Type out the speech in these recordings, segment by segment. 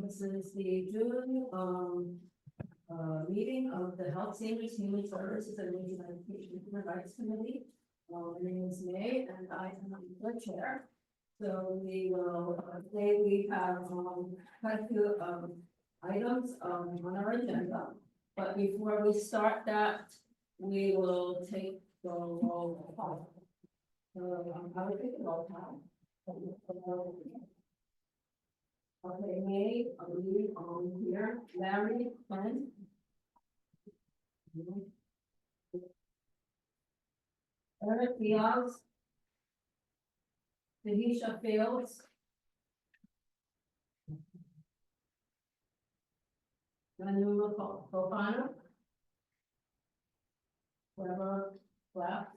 This is the June, meeting of the Health Savings Human Services and Regional Education Human Rights Committee. My name is May and I am the chair. So we will, today we have, quite a few, items, on our agenda. But before we start that, we will take the roll call. So, I will take the roll call. Okay, May, I believe, here, Larry, Clint. Eric Diaz. Denisha Fields. Manu Fofana. Whoever left.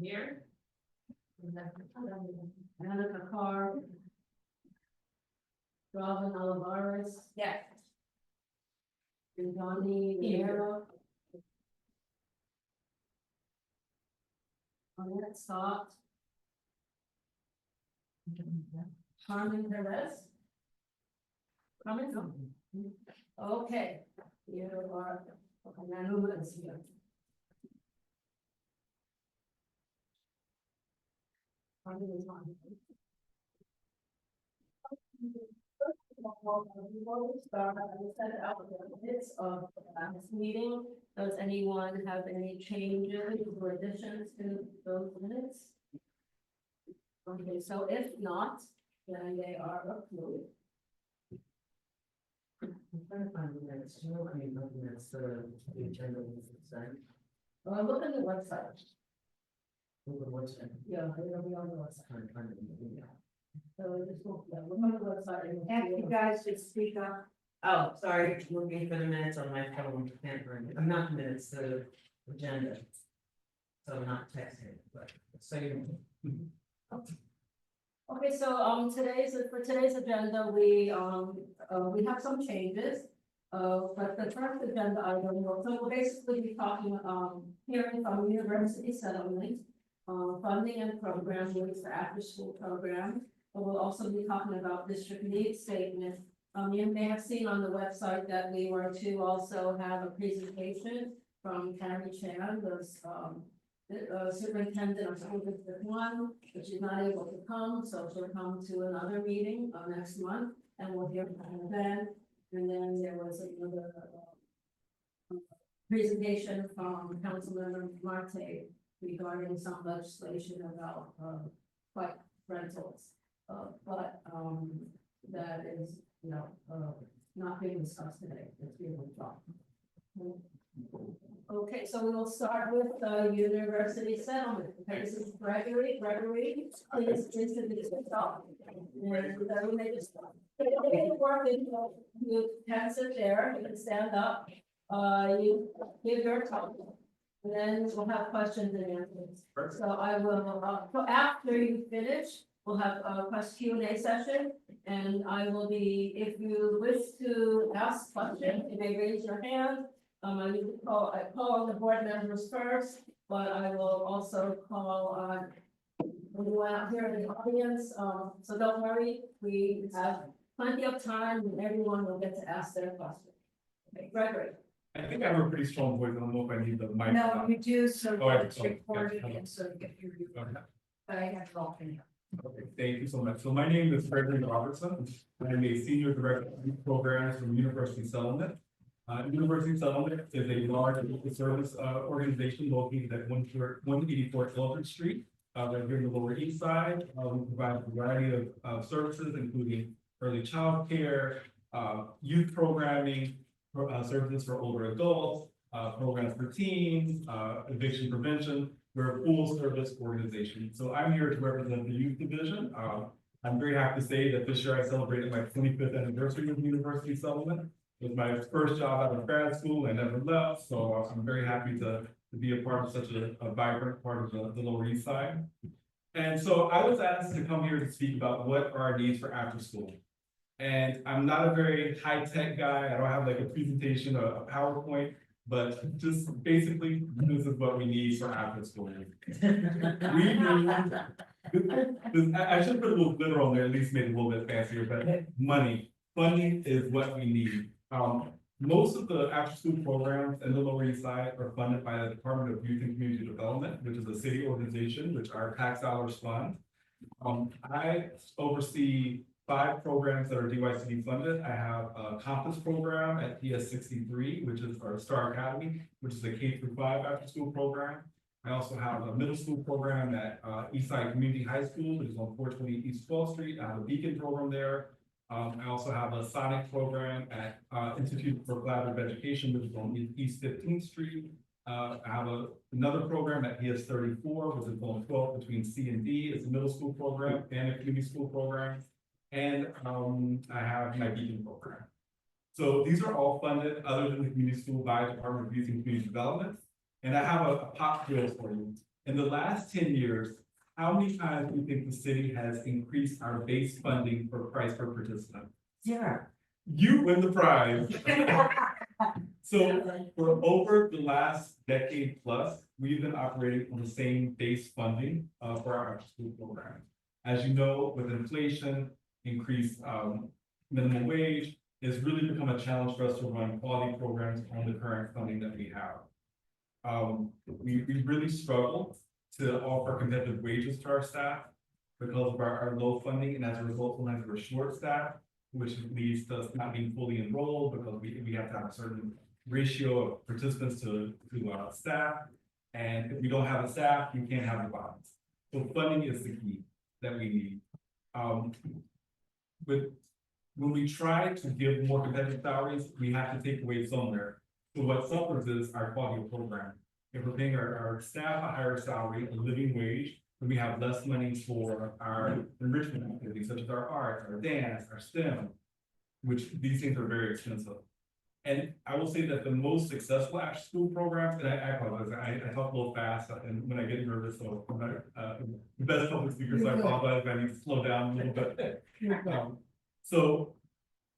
Here. Anna Kakar. Robin Olivares. Yes. And Johnny Vieira. Annette Scott. Carmen Perez. Carmen. Okay. You are, okay, Nanu is here. Carmen is on. Before we start, I will send out the minutes of this meeting. Does anyone have any changes or additions to those minutes? Okay, so if not, then they are approved. I'm trying to find the minutes, do you know any of the minutes the agenda was sent? Look at the website. What's it? Yeah, it'll be on the website. I'm trying to remember, yeah. So just look, yeah, look on the website. And Ask you guys to speak up. Oh, sorry, looking for the minutes on my phone, can't find it. I'm not the minutes, the agenda. So I'm not texting, but so you. Okay, so for today's agenda, we have some changes. But the first agenda item, so we'll basically be talking, hearing from University Settlement, funding and program needs for after school program. But we'll also be talking about district needs statement. You may have seen on the website that we were to also have a presentation from Carrie Chan, the superintendent of school district 1, but she's not able to come, so she'll come to another meeting next month, and we'll hear from her then. And then there was another presentation from Councilmember Marte regarding some legislation about bike rentals. But that is, not being discussed today. It's being withdrawn. Okay, so we will start with University Settlement. Okay, this is Gregory. Gregory, please introduce yourself. And we may just you can sit there, you can stand up, you give your talk. And then we'll have questions and answers. So I will, so after you finish, we'll have a Q&A session. And I will be, if you wish to ask questions, you may raise your hand. I call the board members first, but I will also call on anyone out here in the audience. So don't worry, we have plenty of time and everyone will get to ask their question. Okay, Gregory. I think I have a pretty strong voice. I don't know if I need the mic. No, you do, so Oh, that it's okay. recorded Okay. and so you get your, Okay. but I have it all in here. Okay, thank you so much. So my name is Gregory Robertson. I'm a senior director of youth programs from University Settlement. University Settlement is a large service organization located at 184 Eldridge Street. Right here in the Lower East Side. We provide a variety of services, including early child care, youth programming, services for older adults, programs for teens, eviction prevention. We're a full service organization. So I'm here to represent the youth division. I'm very happy to say that this year I celebrated my 25th anniversary of University Settlement. It was my first job out of grad school and never left. So I'm very happy to be a part of such a vibrant part of the Lower East Side. And so I was asked to come here to speak about what are our needs for after school. And I'm not a very high-tech guy. I don't have like a presentation or a PowerPoint, but just basically, this is what we need for after school. We need, I should put a little glitter on there, at least make it a little bit fancier, but money. funding is what we need. Most of the after-school programs in the Lower East Side are funded by the Department of Youth and Community Development, which is a city organization, which our tax dollars fund. I oversee 5 programs that are DYCD funded. I have a Compass program at PS 63, which is our Star Academy, which is a K-5 after-school program. I also have a middle school program at Eastside Community High School, which is on 420 East 12th Street. I have a Beacon program there. I also have a Sonic program at Institute for Collaborative Education, which is on East 15th Street. I have another program at PS 34, which is on 12 between C and D. It's a middle school program and a community school program. And I have my Beacon program. So these are all funded, other than the community school, by Department of Youth and Community Development. And I have a pop quiz for you. In the last 10 years, how many times do you think the city has increased our base funding for price per participant? Yeah. You win the prize. So for over the last decade plus, we've been operating on the same base funding for our after-school program. As you know, with inflation, increased minimum wage, it's really become a challenge for us to run quality programs on the current funding that we have. We really struggle to offer competitive wages to our staff because of our low funding, and as a result, sometimes we're short staffed, which leads to us not being fully enrolled because we have to have a certain ratio of participants to staff. And if we don't have a staff, you can't have the bonds. So funding is the key that we need. But when we try to give more competitive salaries, we have to take away somewhere. So what suffers is our quality of program. If we're paying our staff a higher salary, a living wage, then we have less money for our enrichment activities, such as our art, our dance, our STEM, which these things are very expensive. And I will say that the most successful after-school programs, and I apologize, I talk a little fast, and when I get nervous, so I'm not the best public speaker, so I apologize if I need to slow down a little bit. So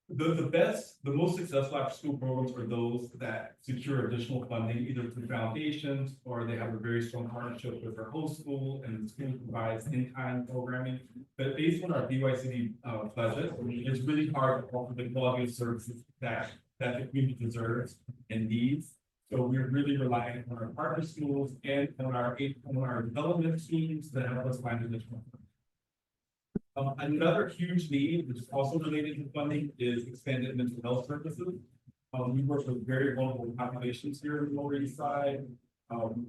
the most successful after-school programs are those that secure additional funding, either through foundations, or they have a very strong partnership with their host school, and the school provides in-kind programming. But based on our DYCD budget, it's really hard to offer the quality of services that the community deserves and needs. So we're really relying on our partner schools and on our development teams that help us find additional funding. Another huge need, which is also related to funding, is expanded mental health services. We work with very vulnerable populations here in the Lower East Side.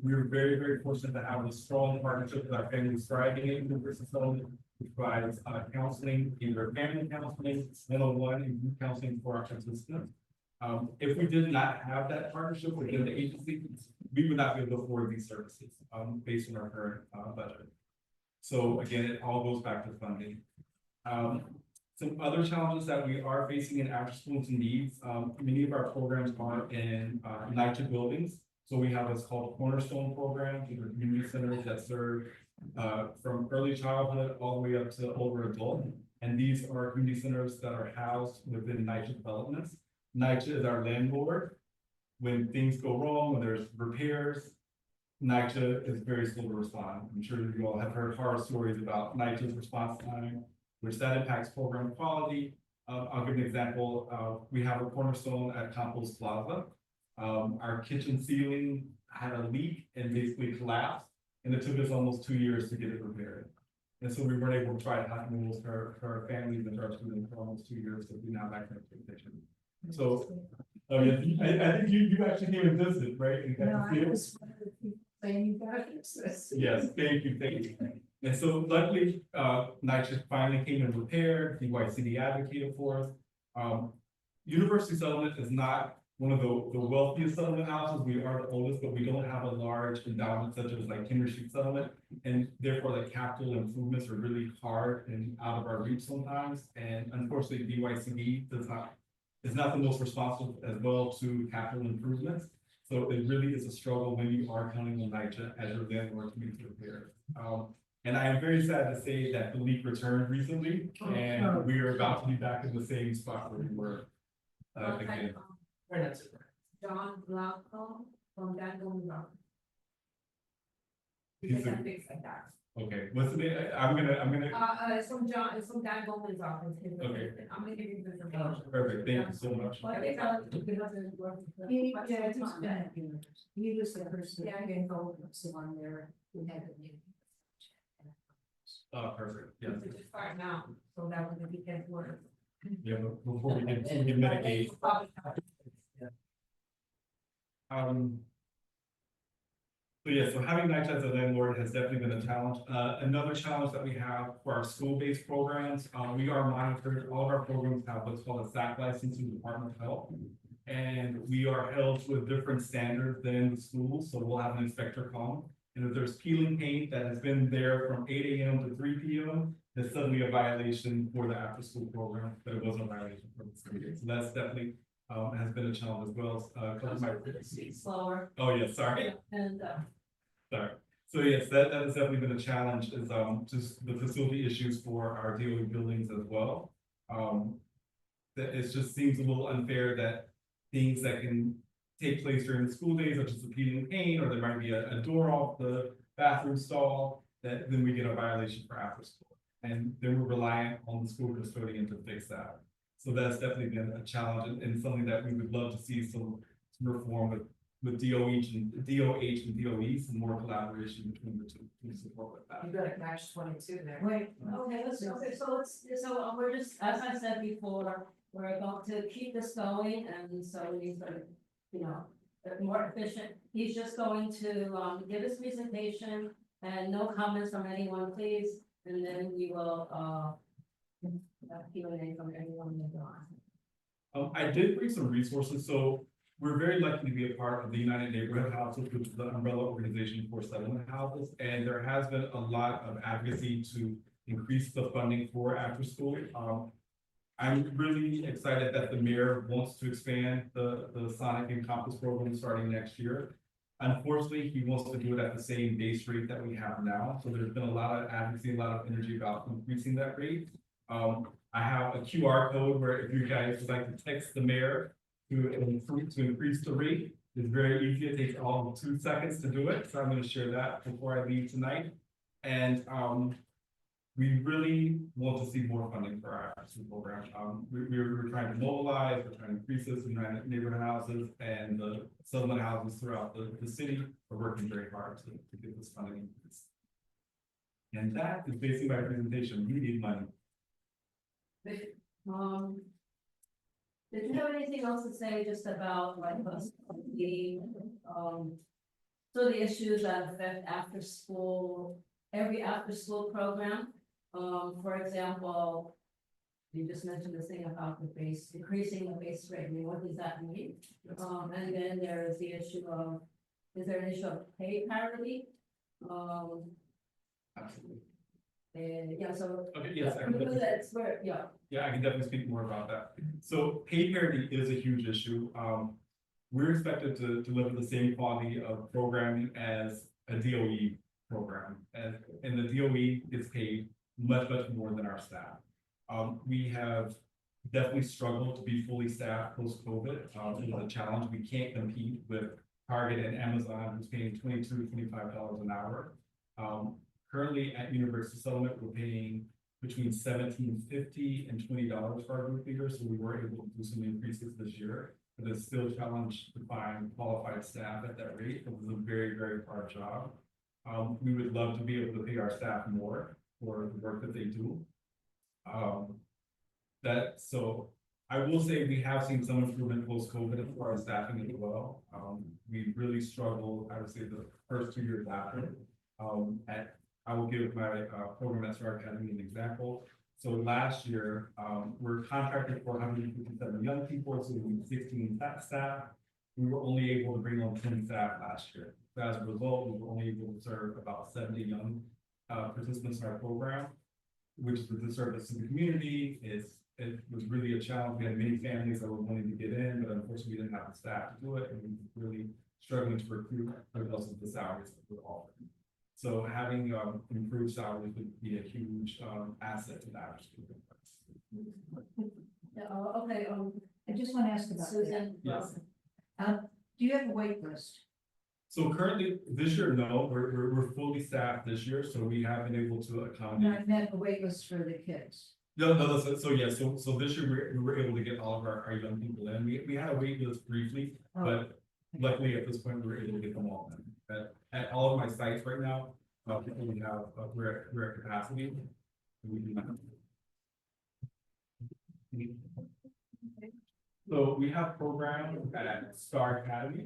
We were very, very fortunate to have a strong partnership with our Family Thriving at University of Settlement, which provides counseling, either family counseling, one-on-one, and group counseling for our participants. If we did not have that partnership within the agency, we would not be able to afford these services based on our current budget. So again, it all goes back to funding. Some other challenges that we are facing in after schools and needs, many of our programs are in NYCHA buildings. So we have what's called Cornerstone programs, these are community centers that serve from early childhood all the way up to older adult. And these are community centers that are housed within NYCHA developments. NYCHA is our landlord. When things go wrong, when there's repairs, NYCHA is very slow to respond. I'm sure you all have heard horror stories about NYCHA's response time, which that impacts program quality. I'll give an example. We have a Cornerstone at Compost Plaza. Our kitchen ceiling had a leak and basically collapsed, and it took us almost 2 years to get it repaired. And so we weren't able to try to have rules for our families and our students for almost 2 years, so we now back to the kitchen. So, I think you actually came and visited, right? And got to see it. Saying you gotta fix this. Yes, thank you. And so luckily, NYCHA finally came and repaired, DYCD advocated for us. University Settlement is not one of the wealthiest settlement houses. We are the oldest, but we don't have a large endowment such as like Henry Street Settlement. And therefore the capital improvements are really hard and out of our reach sometimes. And unfortunately, DYCD is not the most responsible as well to capital improvements. So it really is a struggle when you are counting on NYCHA as your landlord to meet repairs. And I am very sad to say that the leak returned recently, and we are about to be back in the same spot where we were. Again. John Blanco from Danville. He's a- Things like that. Okay, what's the name? I'm gonna, It's from John, it's from Don Goldman's office. Okay. I'm gonna give you the information. perfect, thank you so much. Well, I think, because it works with the- He was the person, yeah, I can go, so on there, we had the meeting. Perfect, yeah, So just start now, so that when the weekend work. yeah, but before we get mitigate, so yeah, so having nights as a landlord has definitely been a challenge. Another challenge that we have for our school-based programs, we are monitored, all of our programs have what's called a SAC license through the Department of Health. And we are held to a different standard than the schools, so we'll have an inspector come. And if there's peeling paint that has been there from 8 AM to 3 PM, there's suddenly a violation for the after-school program, but it wasn't a violation for the school. So that's definitely, has been a challenge as well. Slower, Oh, yeah, sorry. and, Sorry. So yes, that has definitely been a challenge is just the facility issues for our DOE buildings as well. That it just seems a little unfair that things that can take place during the school days, such as the peeling paint, or there might be a door off the bathroom stall, that then we get a violation for after school. And then we're reliant on the school custodian to fix that. So that's definitely been a challenge and something that we would love to see some reform with DOH and DOE, some more collaboration between the two to support with that. You got a catch 22 there. wait, okay, we're just, as I said before, we're going to keep this going, and so we need to, you know, more efficient. He's just going to, give his presentation, and no comments from anyone, please, and then we will, Q&A from everyone in the line. I did bring some resources, so we're very lucky to be a part of the United Neighborhood Houses, which is the umbrella organization for settlement houses, and there has been a lot of advocacy to increase the funding for after school. I'm really excited that the mayor wants to expand the Sonic and Compass program starting next year. Unfortunately, he wants to do it at the same base rate that we have now, so there's been a lot of advocacy, a lot of energy about increasing that rate. I have a QR code where if you guys would like to text the mayor to increase the rate, it's very easy. It takes all of 2 seconds to do it. So I'm going to share that before I leave tonight. And we really want to see more funding for our after-school program. We're trying to mobilize, we're trying to increase this in neighborhood houses and the settlement houses throughout the city. We're working very hard to get this funding increased. And that is basically my presentation. We need money. Did you have anything else to say just about like so the issues that affect after school, every after school program? For example, you just mentioned this thing about the base, increasing the base rate. I mean, what does that mean? And then there is the issue of, is there an issue of pay parity? Absolutely. And yeah, so. Okay, yes. That's where, yeah. Yeah, I can definitely speak more about that. So pay parity is a huge issue. We're expected to deliver the same quality of programming as a DOE program, and the DOE is paid much more than our staff. We have definitely struggled to be fully staffed post-COVID. It's a challenge. We can't compete with Target and Amazon, who's paying $22, $25 an hour. Currently at University Settlement, we're paying between $17.50 and $20 for our group leaders, so we were able to do some increases this year. But it's still a challenge to find qualified staff at that rate. It was a very hard job. We would love to be able to pay our staff more for the work that they do. So I will say we have seen some improvement post-COVID as far as staffing as well. We really struggled, I would say, the first 2 years after. I will give my program at Star Academy an example. So last year, we're contracted for 157 young people, so we need 16 staff. We were only able to bring on 10 staff last year. So as a result, we were only able to serve about 70 young participants in our program, which is a disservice to the community. It was really a challenge. We had many families that were wanting to get in, but unfortunately we didn't have the staff to do it, and we were really struggling to recruit because of the salaries that we're offering. So having improved salaries would be a huge asset to that. Yeah, okay, I just want to ask about that. Susan. Yes. Do you have a wait list? So currently, this year, no, we're fully staffed this year, so we have been able to And accommodate. I meant the wait list for the kids. No, so yeah, so this year we were able to get all of our young people in. We had a wait list briefly, Oh. but luckily at this point, we were able to get them all in. At all of my sites right now, we have, we're at capacity. We do not. So we have programs at Star Academy,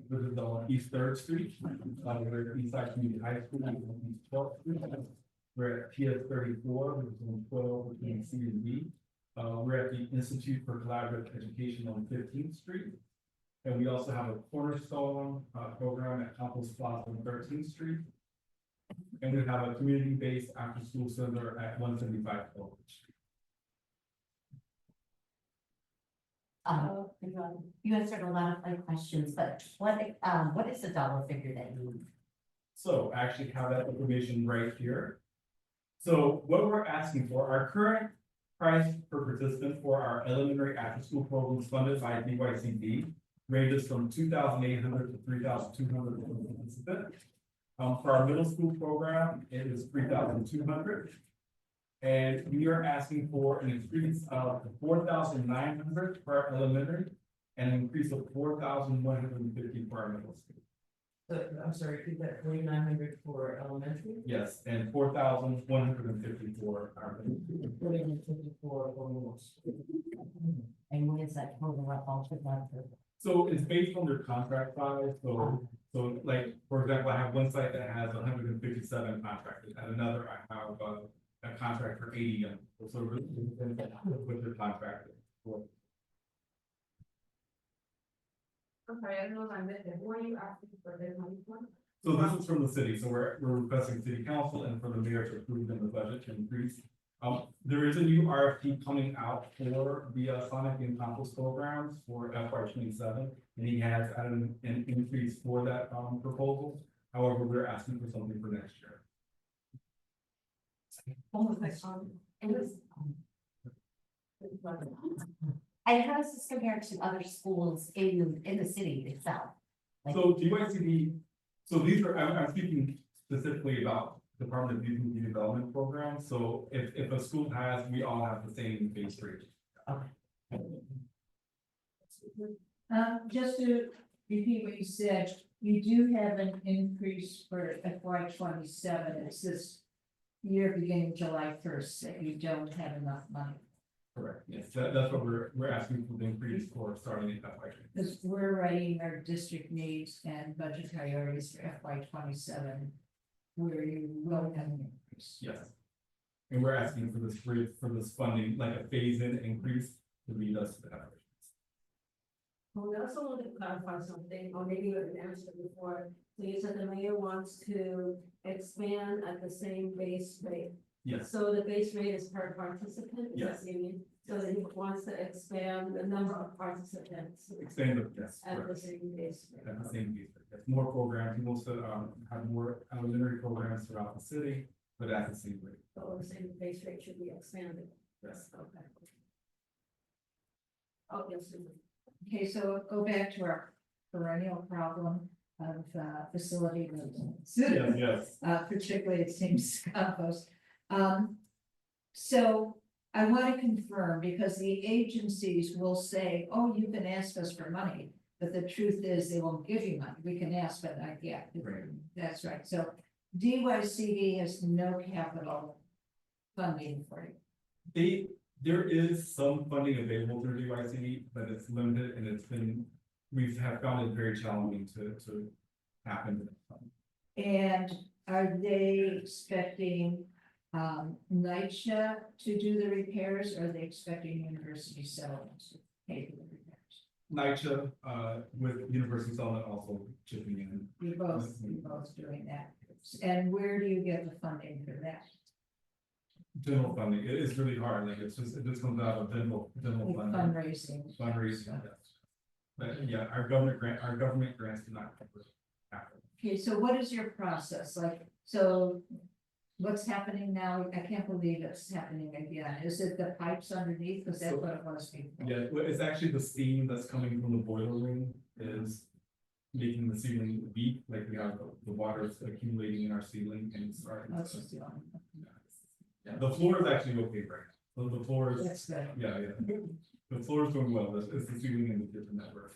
which is on East Third Street, we're at Eastside Community High School, East 12th Street. We're at PS 34, which is on 12 between C and D. We're at the Institute for Collaborative Education on 15th Street. And we also have a Cornerstone program at Campus Plaza on 13th Street. And we have a community-based after-school center at 175 Clover Street. You answered a lot of my questions, but what is the dollar figure that you need? So I actually have that information right here. So what we're asking for, our current price per participant for our elementary after-school programs funded by DYCD ranges from 2,800 to 3,200 per participant. For our middle school program, it is 3,200. And we are asking for an increase of 4,900 for our elementary and an increase of 4,150 for our middle school. So, I'm sorry, keep that 4,900 for elementary, Yes, and 4,150 for our middle school. 4,054 for middle school. And what is that total up altogether? So it's based on their contract size, so like, for example, I have one site that has 157 contractors, and another I have a contract for 80 of them. So it really depends on what their contract is. Okay, I know I missed it. Who are you asking for this money for? So this is from the city, so we're requesting city council and for the mayor to approve in the budget to increase. There is a new RFP coming out for the Sonic and Campus programs for FY 27, and he has added an increase for that proposal. However, we're asking for something for next year. And how does this compare to other schools in the city itself? Like- So DYCD, so these are, I'm speaking specifically about Department of Youth and Community Development programs. So if a school has, we all have the same base rate. Just to repeat what you said, you do have an increase for FY 27. It's this year beginning July 1st that you don't have enough money. Correct, yes, that's what we're asking for the increase for starting in FY. Because we're writing our district needs and budget priorities for FY 27, where you will have an increase. Yes. And we're asking for this funding, like a phase-in increase to lead us to the average. Well, we also wanted to clarify something, or maybe you had answered before. So you said the mayor wants to expand at the same base rate. Yes, So the base rate is per participant, is that Yes. what you mean? So that he wants to expand the number of participants expand the, yes, at the correct. same base rate. At the same base rate. Yes, more programs, he wants to have more elementary programs throughout the city, but at the same rate. So the same base rate should be expanded. Yes. Okay. Oh, yes, Susan. Okay, so go back to our perennial problem of facility maintenance. Yes. Particularly it seems compost. So I want to confirm, because the agencies will say, oh, you can ask us for money. But the truth is, they won't give you money. We can ask, but not yet. Right. That's right. So DYCD has no capital funding for you. There is some funding available through DYCD, but it's limited and we have found it very challenging to tap into that fund. And are they expecting NYCHA to do the repairs, or are they expecting University Settlement to pay for the repairs? NYCHA, with University Settlement also chipping in. You're both doing that. And where do you get the funding for that? General funding, it is really hard, like it just comes out of general Like funding, fundraising. fundraising, yes. But yeah, our government grants do not cover capital. Okay, so what is your process like? So what's happening now? I can't believe it's happening again. Is it the pipes underneath? Because that's what it was before. Yeah, well, it's actually the steam that's coming from the boiler room is making the ceiling weak, like we have the water accumulating in our ceiling and it's starting. That's just the only. Yeah, the floor is actually okay right now. The floor is, That's good. yeah, the floor is doing well, it's the ceiling and the kitchen that we're.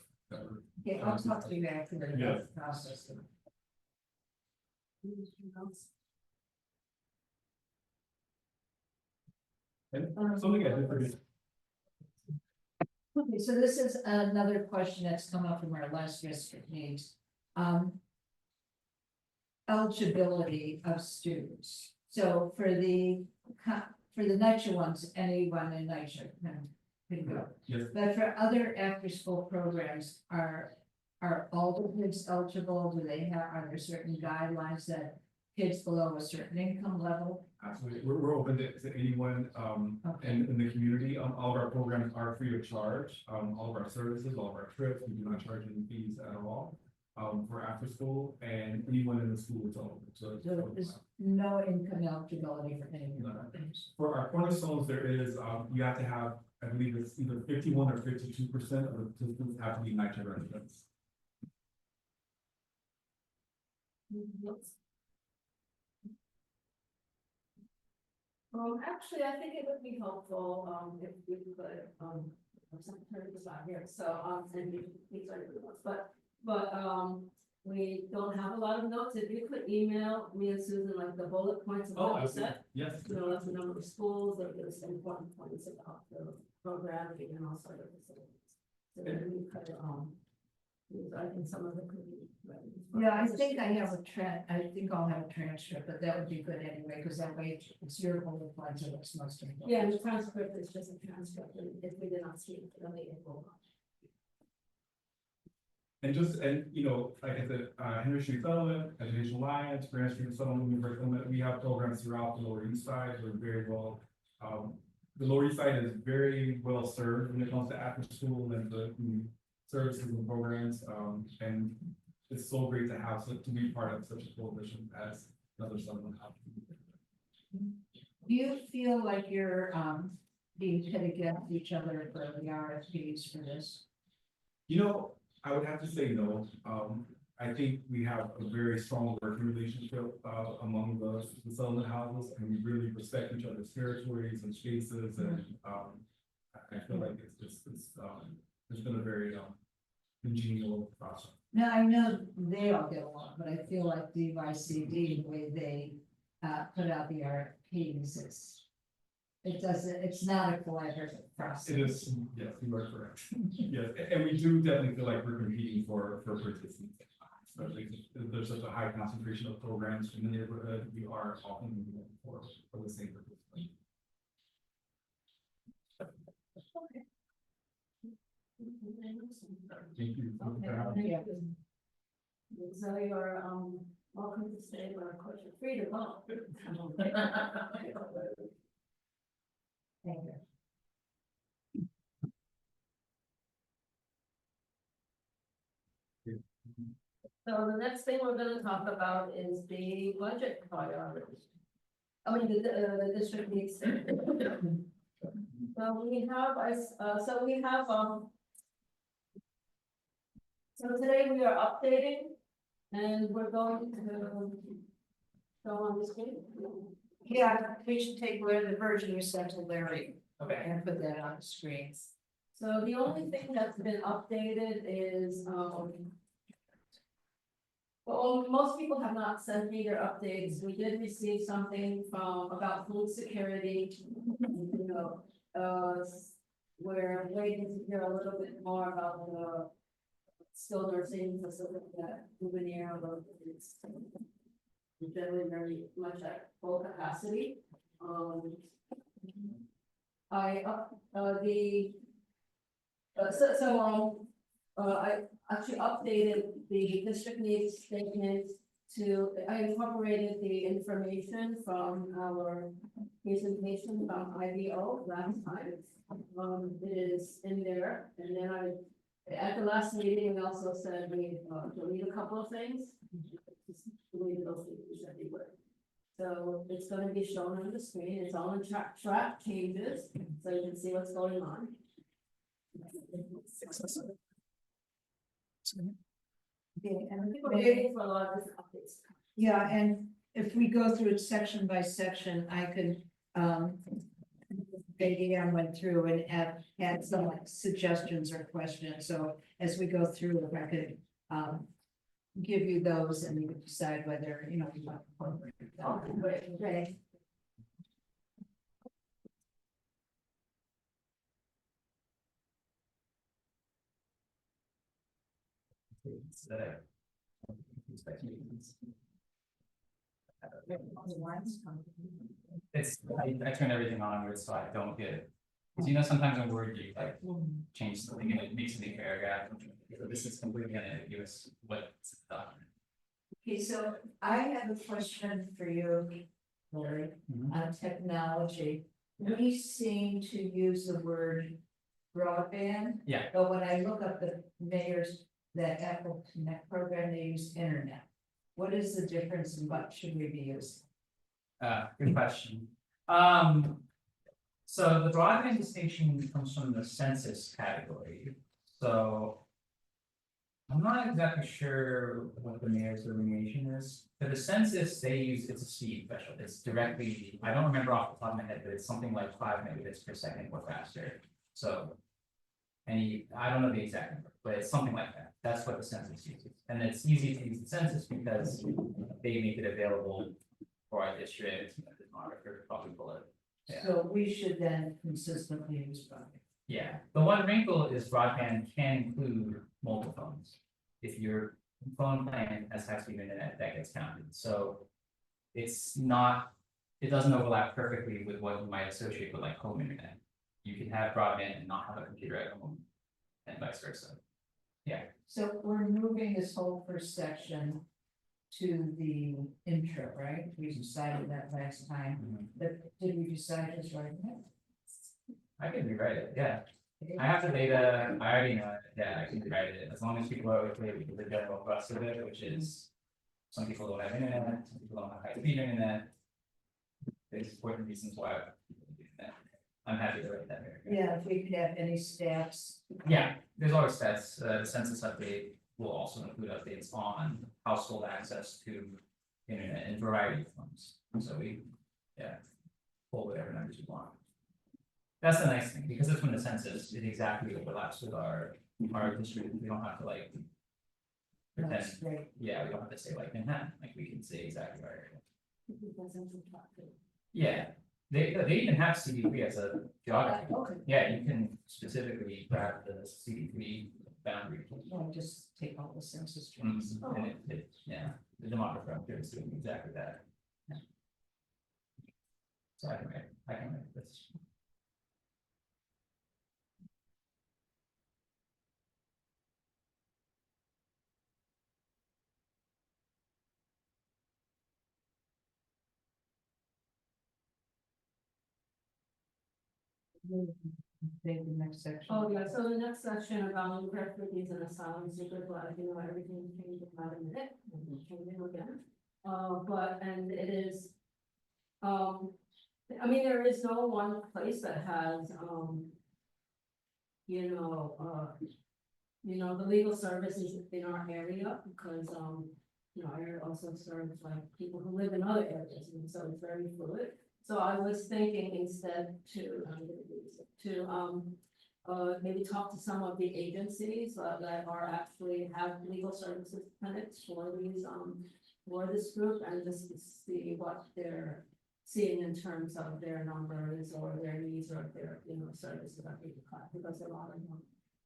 Okay, I'll talk to you after the Yes. process. And something I did forget. Okay, so this is another question that's come up from our last district needs. Eligibility of students. So for the NYCHA ones, anyone in NYCHA can go. Yes, But for other after-school programs, are all the kids eligible? Do they have, are there certain guidelines that kids below a certain income level? absolutely. We're open to anyone, Okay. in the community. All of our programs are free of charge. All of our services, all of our trips, we do not charge any fees at all. For after school and anyone in the school is open. So So there's no income eligibility for any of your No. programs. for our cornerstones, there is, you have to have, I believe it's either 51 or 52% of the participants have to be NYCHA residents. Actually, I think it would be helpful, if we could, Secretary is not here, so, and he's already with us, but, we don't have a lot of notes. If you could email me and Susan, like the bullet points of Oh, what you said. Yes. You know, that's the number of schools, that gives important points about the programming and also the facilities. So then we could, I think some of it could be. Yeah, I think I have I think I'll have a transcript, but that would be good anyway, because that way it's your bullet points are what's most important. Yeah, and the transcript is just a transcript, and if we did not speak, then it will. And you know, like I said, Henry Street Settlement, Education Alliance, Grand Street Settlement, University Settlement, we have programs throughout the Lower East Side. We're very well, the Lower East Side is very well served when it comes to after school and the services and programs. And it's so great to have, to be part of such a coalition as another Settlement. Do you feel like you're being pit against each other for the RFPs for this? You know, I would have to say no. I think we have a very strong working relationship among the settlement houses, and we really respect each other's territories and spaces, and I feel like it's been a very congenial process. Now, I know they all get along, but I feel like the YCD, the way they put out the RFPs, it's not a collaborative process. It is, yes, you are correct. Yes, and we do definitely feel like we're competing for participants. Especially if there's such a high concentration of programs in the neighborhood, we are often moving for the same participants. Thank you. Okay, thank you. So you're, welcome to stay, but of course you're free to go. Thank you. So the next thing we're gonna talk about is the budget priorities. I mean, the district needs. So we have, so today we are updating, and we're going to go on the screen. Yeah, we should take the version you sent to Larry Okay. and put that on the screen. So the only thing that's been updated is, well, most people have not sent me their updates. We did receive something about food security. You know, we're waiting to hear a little bit more about the skilled nursing facility that Lumiere Road is. Generally very much at full capacity. I actually updated the district needs statement I incorporated the information from our presentation from IBO last time. It is in there, and then at the last meeting, we also said we delete a couple of things. Just delete those things everywhere. So it's gonna be shown on the screen. It's all in track changes, so you can see what's going on. Okay, and People are waiting for a lot of different updates. yeah, and if we go through it section by section, I could, maybe I went through and add some like suggestions or questions, so as we go through, if I could, give you those and you could decide whether, you know, you want to incorporate them. Okay. It's, I turn everything on where so I don't get, because you know, sometimes in Word you like change something and it makes a new paragraph. So this is completely unambiguous what's the document. Okay, so I have a question for you, Larry, Mhm. on technology. We seem to use the word broadband. Yeah. But when I look up the mayor's, the Apple Connect program, they use internet. What is the difference and what should we be using? Good question. So the broadband distinction comes from the census category, so. I'm not exactly sure what the mayor's delineation is, for the census, they use, it's a speed threshold, it's directly, I don't remember off the top of my head, but it's something like 5 megabits per second or faster, so. I don't know the exact number, but it's something like that, that's what the census uses, and it's easy to use the census because they make it available for our district, the monitor, probably below. Yeah. So we should then consistently use broadband. Yeah, the one wrinkle is broadband can include multiple phones. If your phone plan has high-speed internet, that gets counted, so. It's not, it doesn't overlap perfectly with what you might associate with like home internet. You can have broadband and not have a computer at home, and vice versa. So we're moving this whole first section to the intro, right? We decided that last time, but did we decide just right now? I can rewrite it, yeah. I have the data, I already know it, yeah, I can rewrite it, as long as people are okay with the general thrust of it, which is. Some people don't have internet, some people don't have high-speed internet. There's important reasons why. people do that. I'm happy to write that here. Yeah, if we could have any stats. Yeah, there's always stats, the census update will also include updates on household access to internet in a variety of forms, so we, yeah. Pull whatever numbers you want. That's the nice thing, because it's from the census, it exactly overlaps with our district, we don't have to like. Pretend, That's great. yeah, we don't have to say like Manhattan, like we can say exactly our area. It doesn't contract it. Yeah, they even have CD3 as a geography. Okay, Yeah, you can specifically grab the CD3 boundary. well, just take all the census Mhm, tracts. And it, yeah, the demographer up there is doing exactly that. Yeah. So I can write this. Take the next section. Oh, yeah, so the next section about refugees and asylum seekers, well, I think everything changed about a minute, and we'll change it again. And it is. I mean, there is no one place that has, you know, the legal services in our area, because, you know, our area also serves like people who live in other areas, and so it's very fluid. So I was thinking instead maybe talk to some of the agencies that are actually have legal services clinics for these, for this group, and just to see what they're seeing in terms of their numbers or their needs or their, you know, services that they provide, because a lot of them,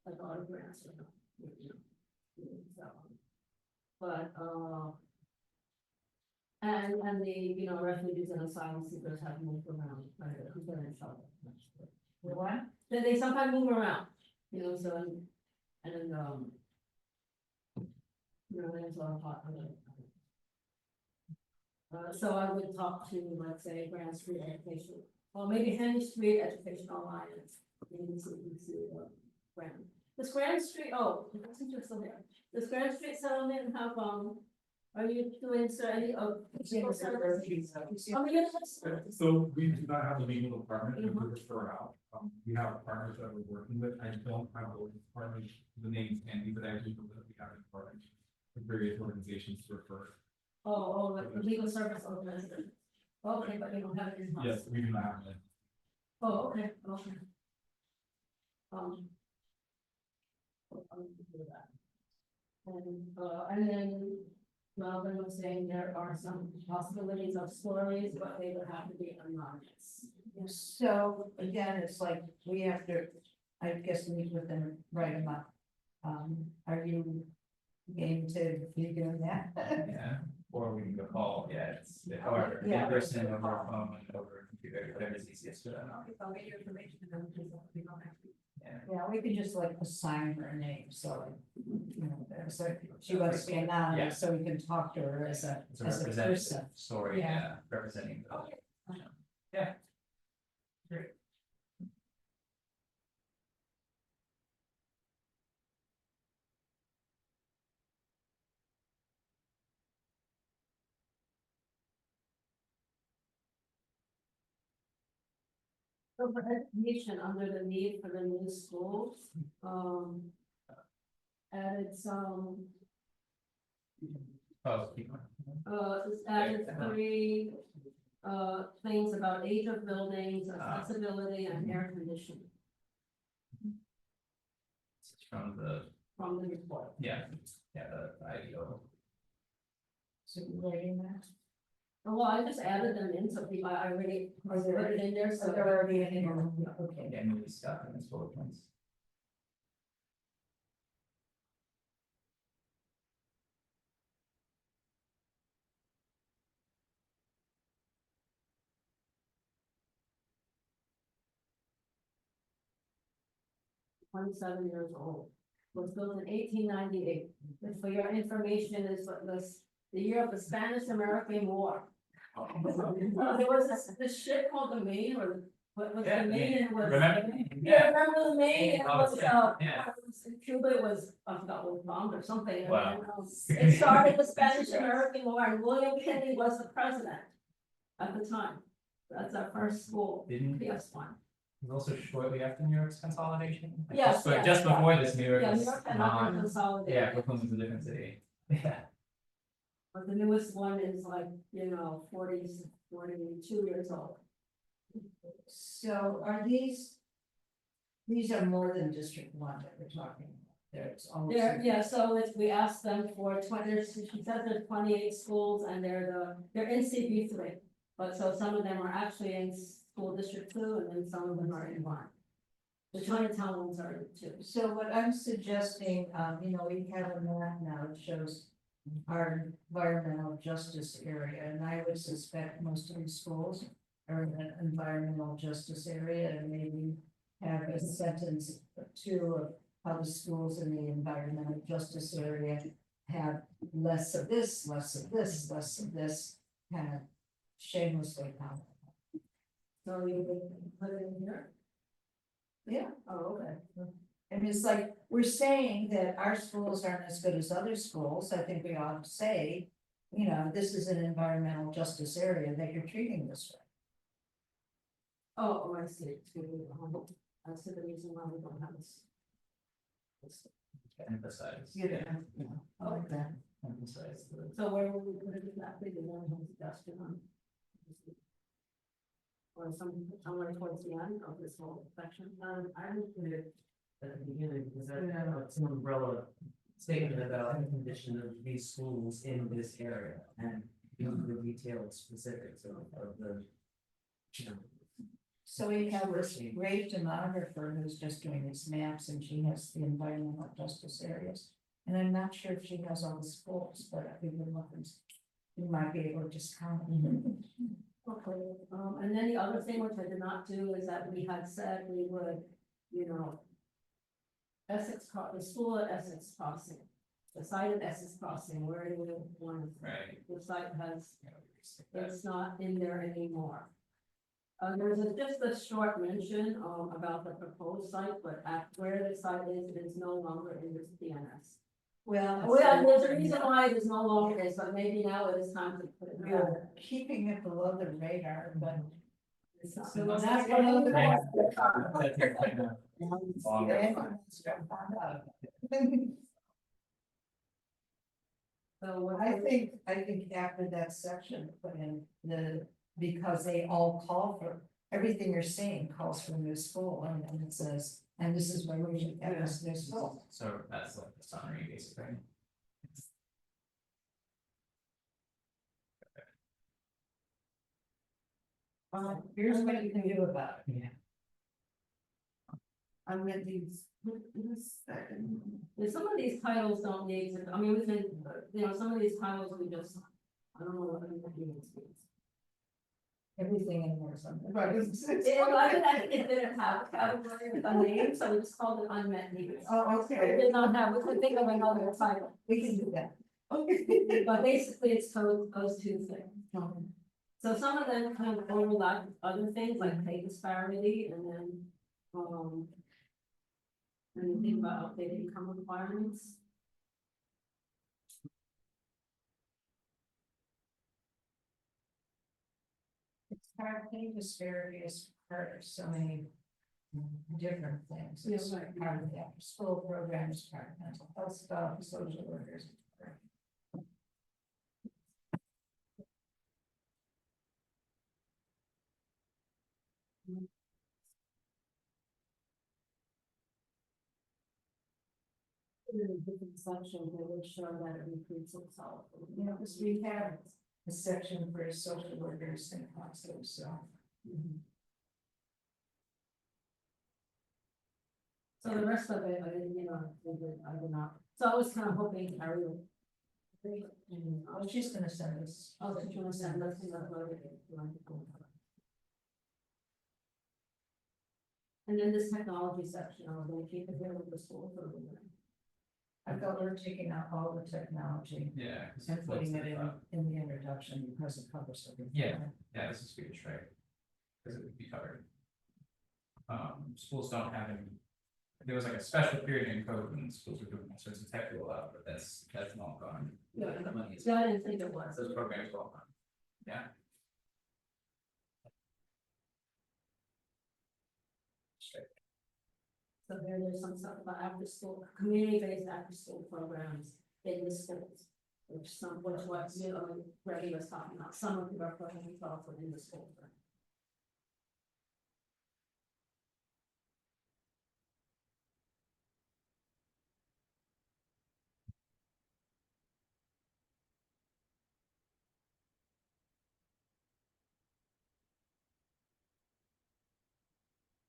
like a lot of grants are not, you know, so. But, and the, you know, refugees and asylum seekers have moved around, right, who's been in trouble. What? Then they sometimes move around, you know, so, and, you know, there's a lot of hot. So I would talk to, let's say, Grand Street Education, or maybe Henry Street Educational Alliance, maybe Grand. Does Grand Street, oh, that's interesting there. Does Grand Street Settlement have, are you doing so any of? So we do not have a legal department that we refer out. We have partners that we're working with. I don't have those partners, the names handy, but I do know that we have a partner. various organizations to refer. like the legal service organization. Okay, but you don't have it in-house. Yes, we do not have that. Oh, okay. Do that. And then Melvin was saying there are some possibilities of stories, but they would have to be anonymous. So again, it's like we have to, I guess, meet with them, write them up. Are you game to be doing that? Yeah, or we can go call, yeah, it's, however, in Yeah. person, over a phone, over a computer, whatever's easiest for them. I'll get your information and then we don't have to. Yeah. Yeah, we can just like assign her a name, so, you know, so she wants to be anonymous, so we can talk to her as a It's a person. representative story, Yeah. yeah, representing. the- Yeah. Great. So for education, under the need for the new schools, added some, Oh, keep going. it's added three, things about age of buildings, accessibility and air conditioning It's from the, from the report. yeah, the IDO. So you writing that? Oh, well, I just added them in, so people, I already Are put there- it in there, So so. they're already in here, okay. Yeah, movie stuff and it's bullet points. 27 years old, was built in 1898. And for your information, is what was the year of the Spanish-American War. There was this ship called the Maine, or what was Yeah, the Maine, was. Remember? Yeah, remember the Maine, it Oh, was, yeah. Cuba was, I forgot what bombed or something. And Wow. then, it started the Spanish-American War, and William Kennedy was the president at the time. That's our first school, Didn't, it PS one. was also shortly after New York's consolidation. Like, Yes, just- But yes, just yeah. before this, New York Yeah, New was York had not been not, consolidated. yeah, Brooklyn was a different city. Yeah. But the newest one is like, 42 years old. So are these are more than District One that we're talking about, there's almost. Yeah, so it's, we asked them for 20, she says there's 28 schools and they're in CB three. But so some of them are actually in school district 2 and then some of them are in 1. The Chinatown ones are in 2. So what I'm suggesting, we have a map now that shows our environmental justice area, and I would suspect most of these schools are in an environmental justice area, and maybe have a sentence or two of how the schools in the environmental justice area have less of this, less of this, less of this, kind of shamelessly comment. So you would put it in here? Yeah. Oh, okay. And it's like, we're saying that our schools aren't as good as other schools, I think we ought to say, this is an environmental justice area that you're treating this way. Oh, I see. That's the reason why we don't have this. Emphasize. Okay. Emphasize the. So where will we put it exactly, the one who's suggestion on? Or somewhere towards the end of this whole section? I would put it at the beginning, because that's an umbrella statement about the condition of these schools in this area and the detailed specifics of the. So we have this great demographer who's just doing these maps, and she has the environmental justice areas. And I'm not sure if she has all the schools, but I think we might be able to just count. Okay, and then the other thing which I did not do is that we had said we would, the school at Essex Crossing, the site of Essex Crossing, where do we want, Right. the site has, Yeah, we can stick that. it's not in there anymore. There's just a short mention, about the proposed site, but at where the site is, it is no longer in this DNS. Well, Well, there's a reason why it is no longer is, but maybe now it is time to put it there. we're keeping it below the radar, but. It's not- So that's that's what I'm- Longer. So what? I think after that section, put in the, because they all call for, everything you're saying calls for new school, and it says, and this is why we should have this new school. So that's like the summary basically. Here's what you can do about it. Yeah. I read these, some of these titles don't need, I mean, we can, some of these titles we just, I don't know what it means. Everything in there is something. Right, it didn't have a category with a name, so we just called it unmet needs. Oh, It did not have, we could think of another title, We can do that. but basically it's those two things. So some of them kind of overlap with other things like pay disparity and then, and you think about updated income requirements. It's part of pay disparity is part of so many different things. It's Yeah, right. part of the after school programs, part of mental health stuff, social workers. In a different section, they would show that it repeats itself. You know, because we have a section for social workers and counselors, so. So the rest of it, I didn't, I did not, so I was kind of hoping Carrie would. Oh, she's gonna send us. Oh, did you want to send us another? And then this technology section, I was going to keep it here with the school for the minute. I thought we were taking out all the technology Yeah. 'cause and it putting floats it to the top. in the introduction because it covers everything. Yeah. Yeah, this is good, right? Because it would be covered. Schools don't have any. There was like a special period in code when schools were doing all sorts of tech rollout, but that's long gone. Yeah. The money is. So I didn't think it was. Those programs are all gone. Yeah. So there's some stuff about after school, community-based after school programs in the schools. Which what, Reggie was talking about, some of our programs also in the school.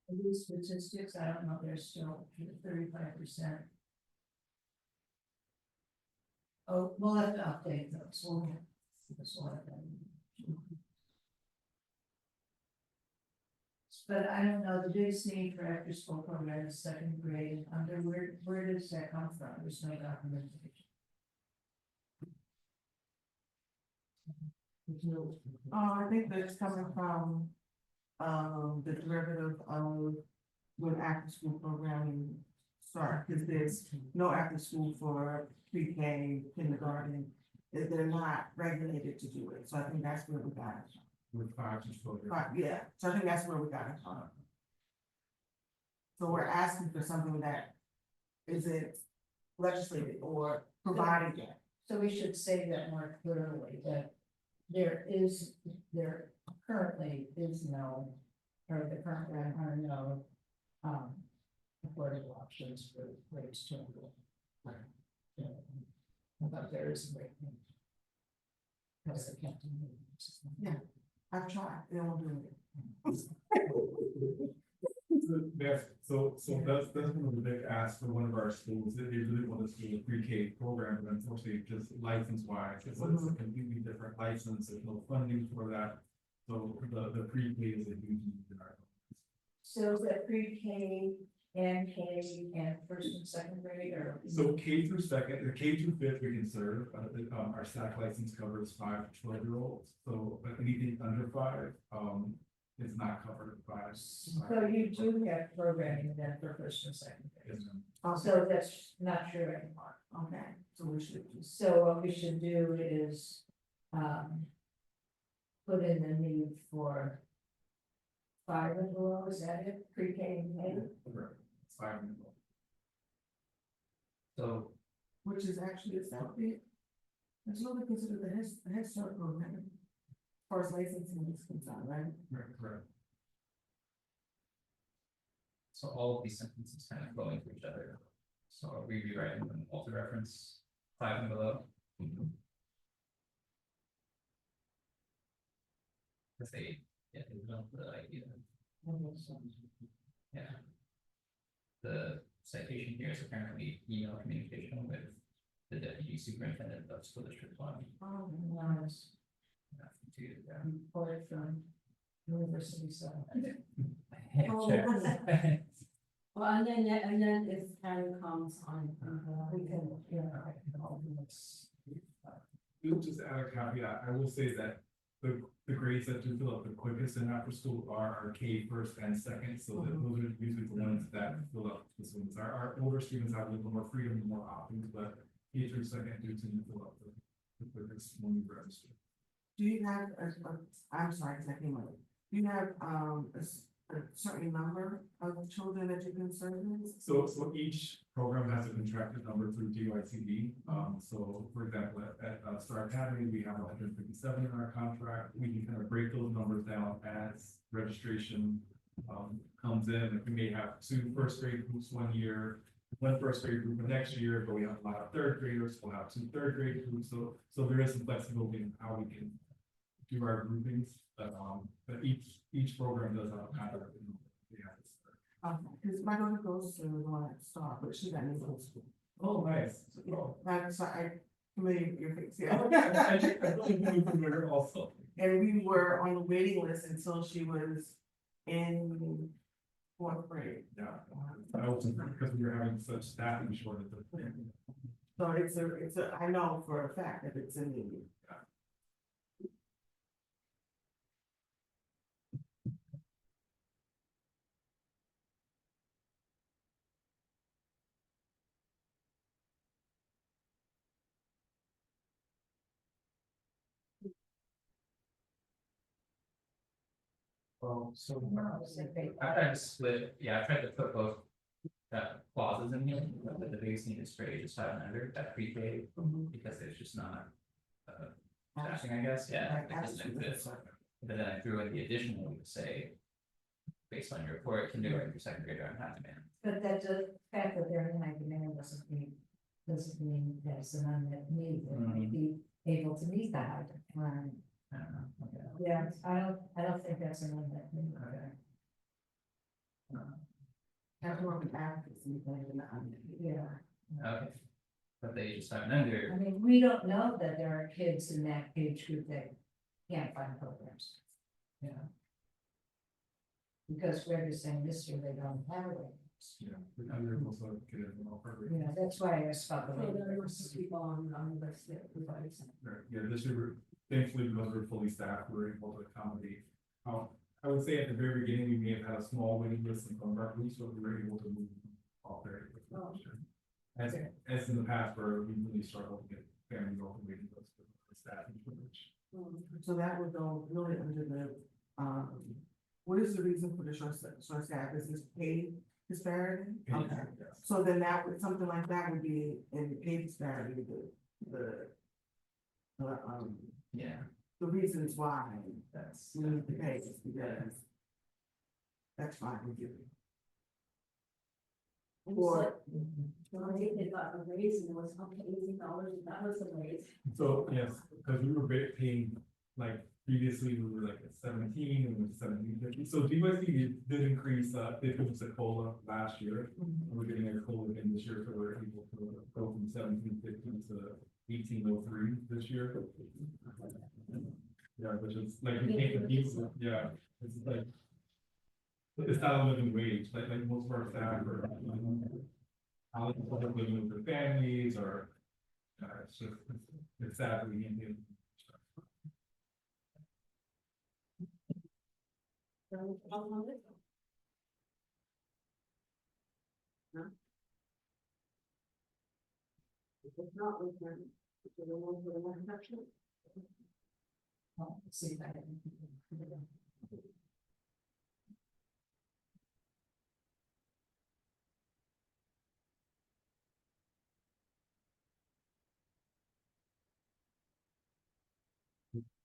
These statistics, I don't know, they're still 35%. Oh, we'll have to update those, we'll have them. But I don't know, the biggest need for after school program is second grade and under, where does that come from? There's no documentation. There's no. I think that's coming from, the derivative of when after school programming start, because there's no after school for pre-K, kindergarten. They're not regulated to do it, so I think that's where we got it With 5 to 12. from. Yeah, so I think that's where we got it from. So we're asking for something that isn't legislated or provided yet. So we should say that more clearly, that there currently is no, or the current are no, affordable options for grades 2 and 4. Yeah. But there is a way. Because they can't do it. Yeah. I've tried, they won't do it. That's one of the big asks for one of our schools, that they really want us to do a pre-K program, but unfortunately, just license wise, it's a completely different license, there's no funding for that. So the pre-K is a huge need in our. So is that pre-K and K and first and second grade or? So K through second, the K through fifth we can serve, our SAC license covers 5 to 12-year-olds, so anything under 5, is not covered by. So you do have programming then for first and second grade. Yes, ma'am. So that's not true anymore. Okay, so we should just. So what we should do is, put in the need for 5 and below, is that it, pre-K and K? Correct. It's 5 and below. So Which is actually a separate. It's really considered the Head Start program. As far as licensing is concerned, right? Correct. So all of these sentences kind of flow into each other. So are we rewriting them all to reference 5 and below? Because they, yeah, they develop the idea. Yeah. The citation here is apparently email communication with the deputy superintendent of school district 1. Oh, nice. Nothing to do there. Report from University Center. Yeah, sure. Well, and then if Harry comes on, We can, Just add a caveat, I will say that the grades that do fill up the quickest in after school are our K first and second, so that those are usually the ones that fill up the students. Our older students have a little more freedom and more options, but K through second do tend to fill up the quickest when you register. Do you have I'm sorry, because I came late. Do you have, a certain number of children that you can service? So each program has a contracted number through DYCD. So for example, at Star Academy, we have 157 in our contract. We can kind of break those numbers down as registration comes in. We may have 2 first grade groups 1 year, 1 first grade group the next year, but we have a lot of third graders. We'll have 2 third grade groups. So there is some flexibility in how we can do our groupings. But each program does have a contract. Because my daughter goes to the one at Star, but she got in middle school. Oh, nice. That's, I, familiar with your face, yeah. I think familiar also. And we were on the waiting list until she was in 4th grade. Yeah, I was because we were having such staffing shortage. So it's a, I know for a fact that it's in the. Well, so I tried to split, yeah, I tried to put both clauses in here, but the biggest need is for ages 5 and under, that pre-K, because there's just not staffing, I guess, yeah. it doesn't exist. But then I threw in the additional to say, based on your report, kindergarten through 2nd grade are in high demand. But that the fact that they're in high demand doesn't mean there's an unmet need, they might be able to meet the high demand. I don't know, okay. Yeah, I don't think that's an unmet need. That's more of an advocacy thing than Yeah, Okay, but the ages 5 and under, I mean, we don't know that there are kids in that age group that can't find programs. You know? Because we're just saying this year they don't have it. Yeah, we under also get it in all program. You know, that's why I asked about the. so there are people on the list that provides. Yeah, this year, thankfully, because we're fully staffed, we're able to accommodate. I would say at the very beginning, we may have had a small waiting list in some of our groups, but we were able to move off very quickly. As in the past, where we really struggled to get families off the waiting list for staffing shortage. So that would go really under the, what is the reason for the short staff? Is this pay disparity? Okay. Yes. So then that would, something like that would be in the pay disparity, yeah, the reasons why that's. we need to pay is because. That's fine with you. Or, They got a raise and it was up to $80, that was a raise. So, yes, because we were paying, like, previously, we were like at 17 and we went to 17.50. So DYC did increase, they put us a COLA last year. We're getting a COLA again this year, so we're able to go from 17.50 to 18.03 this year. Yeah, which is like, we can't compete, yeah, it's like, it's not a living wage, like most of our staff are, living with their families, or, it's just, it's sad that we can't do. If not, we can, the one for the one section. See if I can.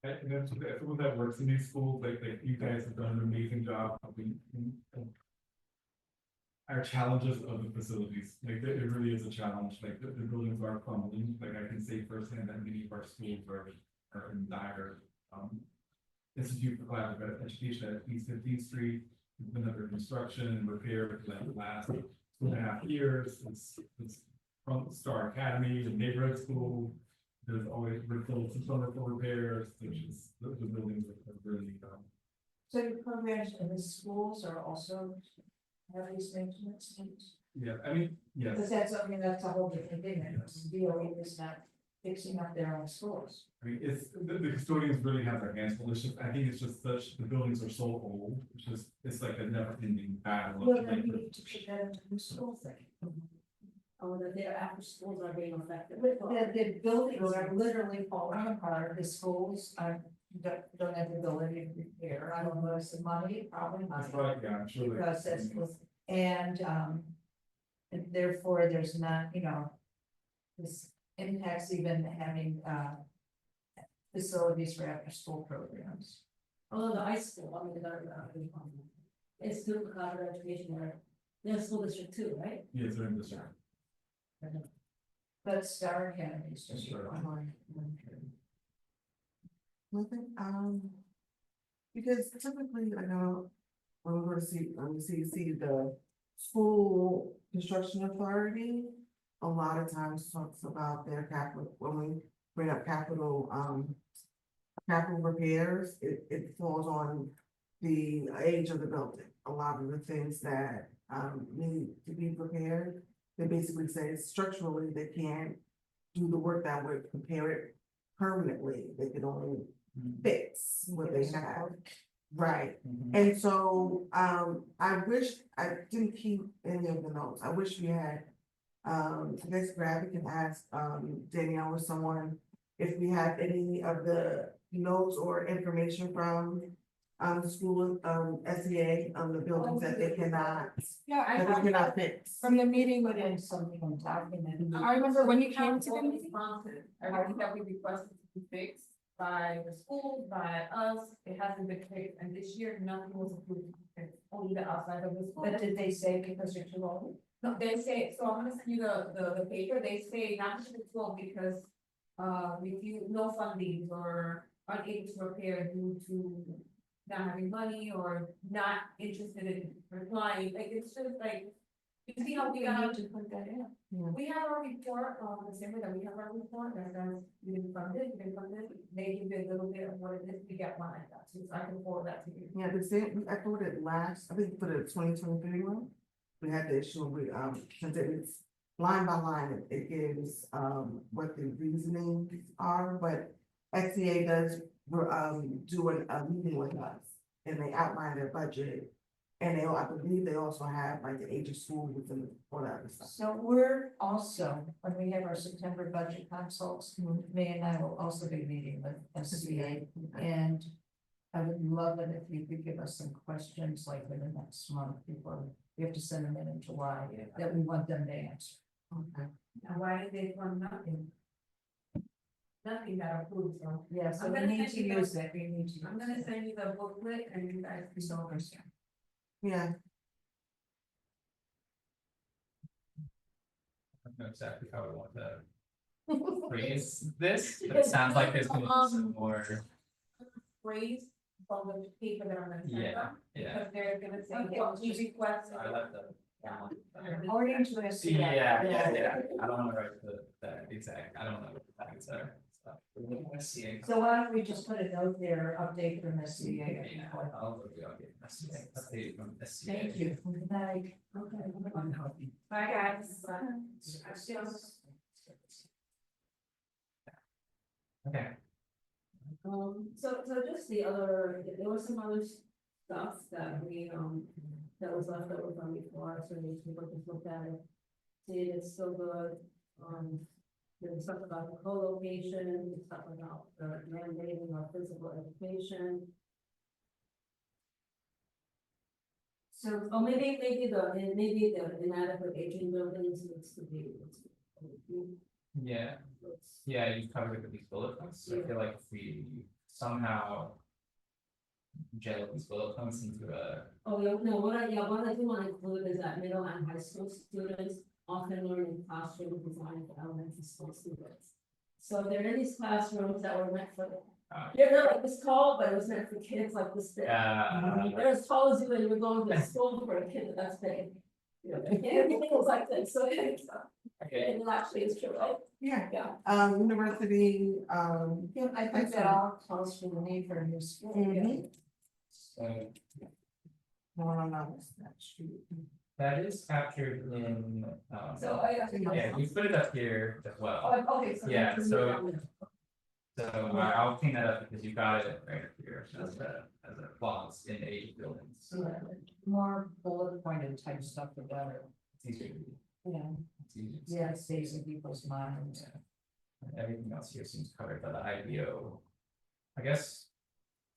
And that's, everyone that works in these schools, like you guys have done an amazing job. Our challenges of the facilities, like, it really is a challenge, like, the buildings are crumbling, like, I can say firsthand that many of our schools are in dire, Institute for Collaborative Education at East 15th Street, has been under construction and repair for like the last 2.5 years, it's from Star Academy, the neighborhood school, there's always refills and summer for repairs, which is, the buildings are really, So your programs in the schools are also have these maintenance needs? yeah, I mean, yes. Because that's, I mean, that's a whole different thing, and DOE is not fixing up their own schools. I mean, it's, the custodians really have their hands full, it's just, I think it's just such, the buildings are so old, it's just, it's like a never ending battle. Well, of, then like, you need to put that into the school thing. Oh, that their after schools are being affected. The buildings are literally falling apart, the schools don't have the ability to repair, I don't know, if it's the money, probably That's money. right, yeah, I'm sure. that- Because that's with, and therefore there's not, you know. This impacts even having facilities for after school programs. Although the high school, I mean, it's still collaborative education, they're school district too, right? Yes, they're in this round. But Star Academy is just. Sure. Nothing, because typically, I know, when we go to see, see the school construction authority. A lot of times talks about their capital, when we bring up capital, capital repairs, it falls on the age of the building. A lot of the things that, need to be repaired, they basically say structurally, they can't do the work that would repair it permanently, they can only fix what they have. Right, and so, I wish, I didn't keep any of the notes, I wish we had. I guess Gabby can ask, Danielle or someone, if we have any of the notes or information from. The school, SEA, on the buildings that they cannot, Yeah, that they cannot fix. from the meeting with Put in him. something documented. I remember when you came to the meeting. Responsive, everything that we requested to be fixed by the school, by us, it hasn't been fixed, and this year, nothing was approved, to be fixed, only the outside of the school. But did they say because they're too old? No, they say, so I'm gonna send you the paper, they say not to the school because, refuse, no funding or unable to repair due to not having money or not interested in replying, like, it's just like, you see how we got. To put that in. We have our report, the same way that we have our report, that says, you didn't fund this, you didn't fund this, they give you a little bit of what it is, we get one like that, so I can forward that to you. Yeah, the same, I thought it last, I think for the 2023 one, we had the issue with, since it's line by line, it gives, what the reasonings are, but SCA does, do a meeting with us, and they outline their budget. And they, I believe they also have like the age of school within all that other stuff. So we're also, when we have our September budget consults, May and I will also be meeting with SCA. And I would love it if you could give us some questions like in the next month before we have to send them in July that we want them to answer. Okay. And why did they fund nothing? Nothing got approved, so Yeah, so I'm we gonna need send to you use that, we need to. I'm gonna send you the booklet and you guys can So, understand. Yeah, I don't know exactly how I want to phrase this, but it sounds like there's gonna be some more, Phrase from the paper that I'm gonna send Yeah, them, yeah. because they're gonna say, Okay, what we request. I like the. According to SCA. Yeah, I don't wanna write that exact, I don't know what the tags are, so. SCA. So why don't we just put a note there, update from SCA? Yeah, I'll get SCA, update from SCA. Thank you. Good night. Okay. Bye, guys. Okay. So just the other, there was some other stuff that we, that was left over from before, so we just looked at it. See, if it's still good, there's stuff about the co-location, stuff about the mandating of physical education. So, or maybe the inadequate aging buildings needs to be. Yeah, yeah, you covered it with these bullet points, so I feel like if we somehow. Jelly's will comes into a, Oh, yeah, no, what I do want to include is that middle and high school students often learn in classroom design for elementary school students. So they're in these classrooms that were meant for, they're like this tall, but it was meant for kids like this big. They're as tall as you and you're going to school for a kid that's big. Everything was like this, so it's, okay, it actually is true, right? Yeah, Yeah. university, Yeah, I think that all calls for the need for a new school. Mhm. so no, that's true. that is captured in, So I. yeah, we put it up here as well. Oh, okay, so. Yeah, that's- so- So I'll clean that up because you got it right here as a clause in age buildings. More bullet pointed type stuff, the better, It's easier to read. you know, It's easier to see. yeah, it stays in people's minds. And everything else here seems covered by the IBO. I guess,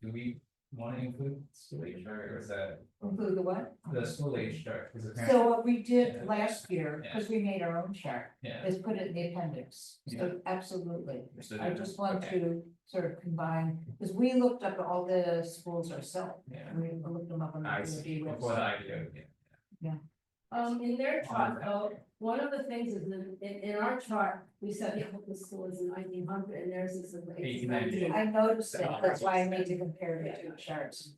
do we want to include school age chart or is that Include the what? the school age chart? Because So apparently, what we did last year, Yeah. because we made our own chart, yeah. is put it in the appendix, so absolutely. so I there- just want okay, to sort of combine, because we looked up all the schools ourselves, Yeah, we looked them up on the I see, DoD before the website. IBO, yeah. In their chart, one of the things is in our chart, we said the open school is in 1900 and theirs is in 1898. 1898. I noticed that, that's why I need to compare the two charts.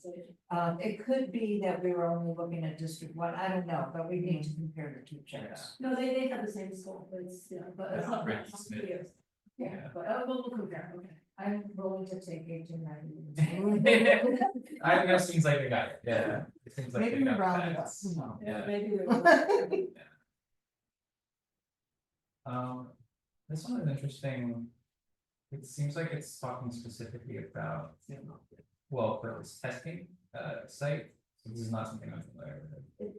It could be that we were only looking at District One, I don't know, but we need to compare the two charts. No, they have the same school, but it's, yeah, but it's not. Right, not Smith. years. Yeah. Yeah, but we'll compare, okay. I'm willing to take 1890. I think that seems like they got it, yeah. It seems like Maybe they we got round it that. up, who knows? Yeah. Maybe we. This one is interesting. It seems like it's talking specifically about, well, for this testing, site, so this is not something I'm familiar with.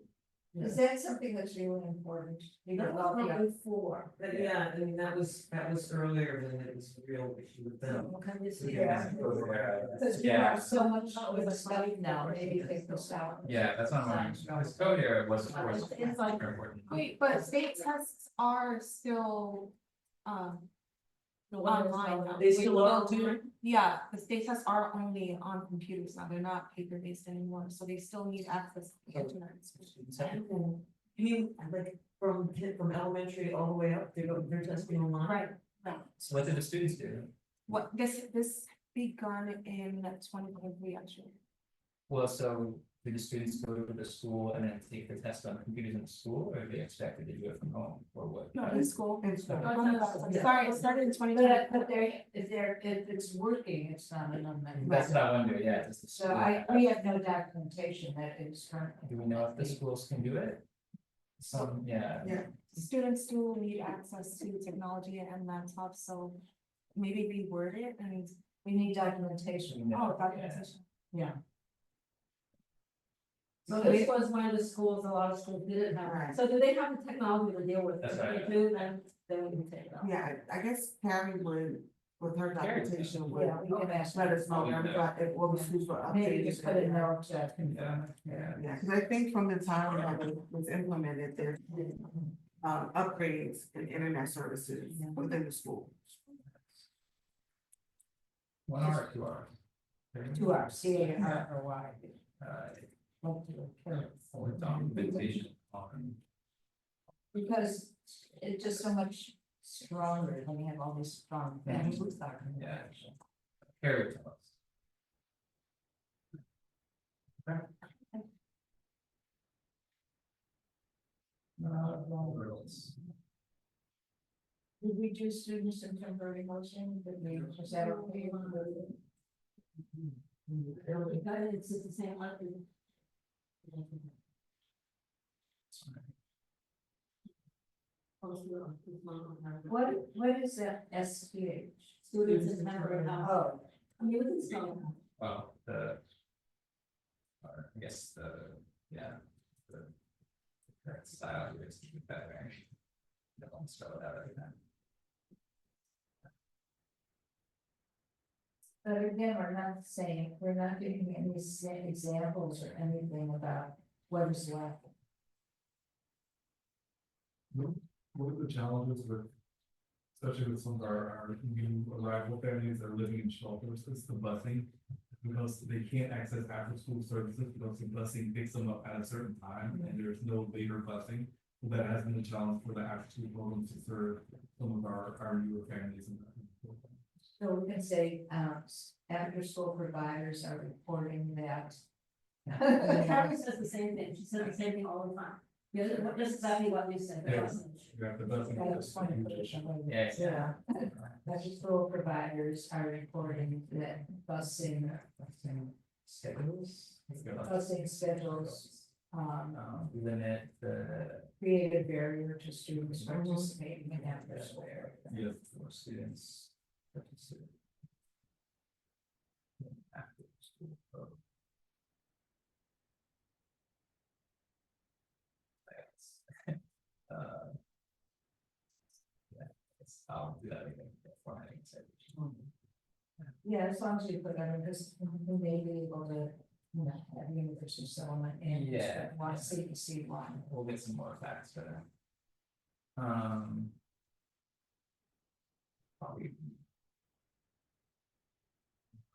Is that something that's really important? That was probably 4. Yeah, I mean, that was earlier when it was a real issue with them. What kind of- Yeah. Because we Yeah. have so much with stuff now, maybe take this out. Yeah, that's not mine, this code here was, of course, It's like- very important. Wait, but state tests are still, The one that's online. not- now. They still Wait, are well, too? Yeah, the state tests are only on computers now, they're not paper based anymore, so they still need access to the internet. You mean, like, from elementary all the way up, they're testing online? Right, So what did the students do? what, this begun in 2023 actually. Well, so do the students go to the school and then take the test on computers in the school, or are they expected to do it from home, or what? No, in school. In school. Sorry, it started in 2020. But if it's working, it's not an unmet. That's what I wonder, yeah, does the So school- we have no documentation that it's currently. Do we know if the schools can do it? Some, yeah. Students still need access to technology and laptops, so maybe reword it and, We need documentation. No, oh, documentation. So this was one of the schools, a lot of schools didn't have, Right. so do they have the technology to deal with it? That's If right. they do, then we can take it out. Yeah, I guess Carrie would, with her Carrie. documentation, would Yeah, we can ask. let us know Yeah. if all the schools were updated. Maybe just put a note to confirm. Yeah. Yeah, because I think from the time that it was implemented, there's been upgrades in internet services within the school. 1 hour, or 2 hours? 2 hours, CARRY. For documentation on. Because it's just so much stronger when you have all these strong things with documentation. Carry to us. Did we do students in temporary housing? Did we, was that okay? It's the same, like, What is that SPH? students in temporary housing. Oh, I mean, we can spell it out. Well, I guess yeah. The correct style here is to keep that range. Don't spell it out every time. but again, we're not saying, we're not giving any examples or anything about what is left. What are the challenges with especially with some of our new arrival families that are living in shelters, it's the busing. Because they can't access after school services because the busing picks them up at a certain time and there's no later busing. So that has been a challenge for the after school programs to serve some of our newer families in that. So we can say, after school providers are reporting that. Karen says the same thing, she said the same thing all the time. Yeah, this is exactly what you said. Yeah. You have the busing. I just wanted to put it somewhere. Yeah. After school providers are reporting that busing Schedules. schedules, Limit the. create a barrier to students participating in after school. Yes. For students. Participate. in after school program. That's, yeah, I'll do that again. Formatting section. Yeah, as long as you put that in, because we may be able to, you know, have universal settlement and. Yeah. Want CPC one. We'll get some more facts for that. Probably.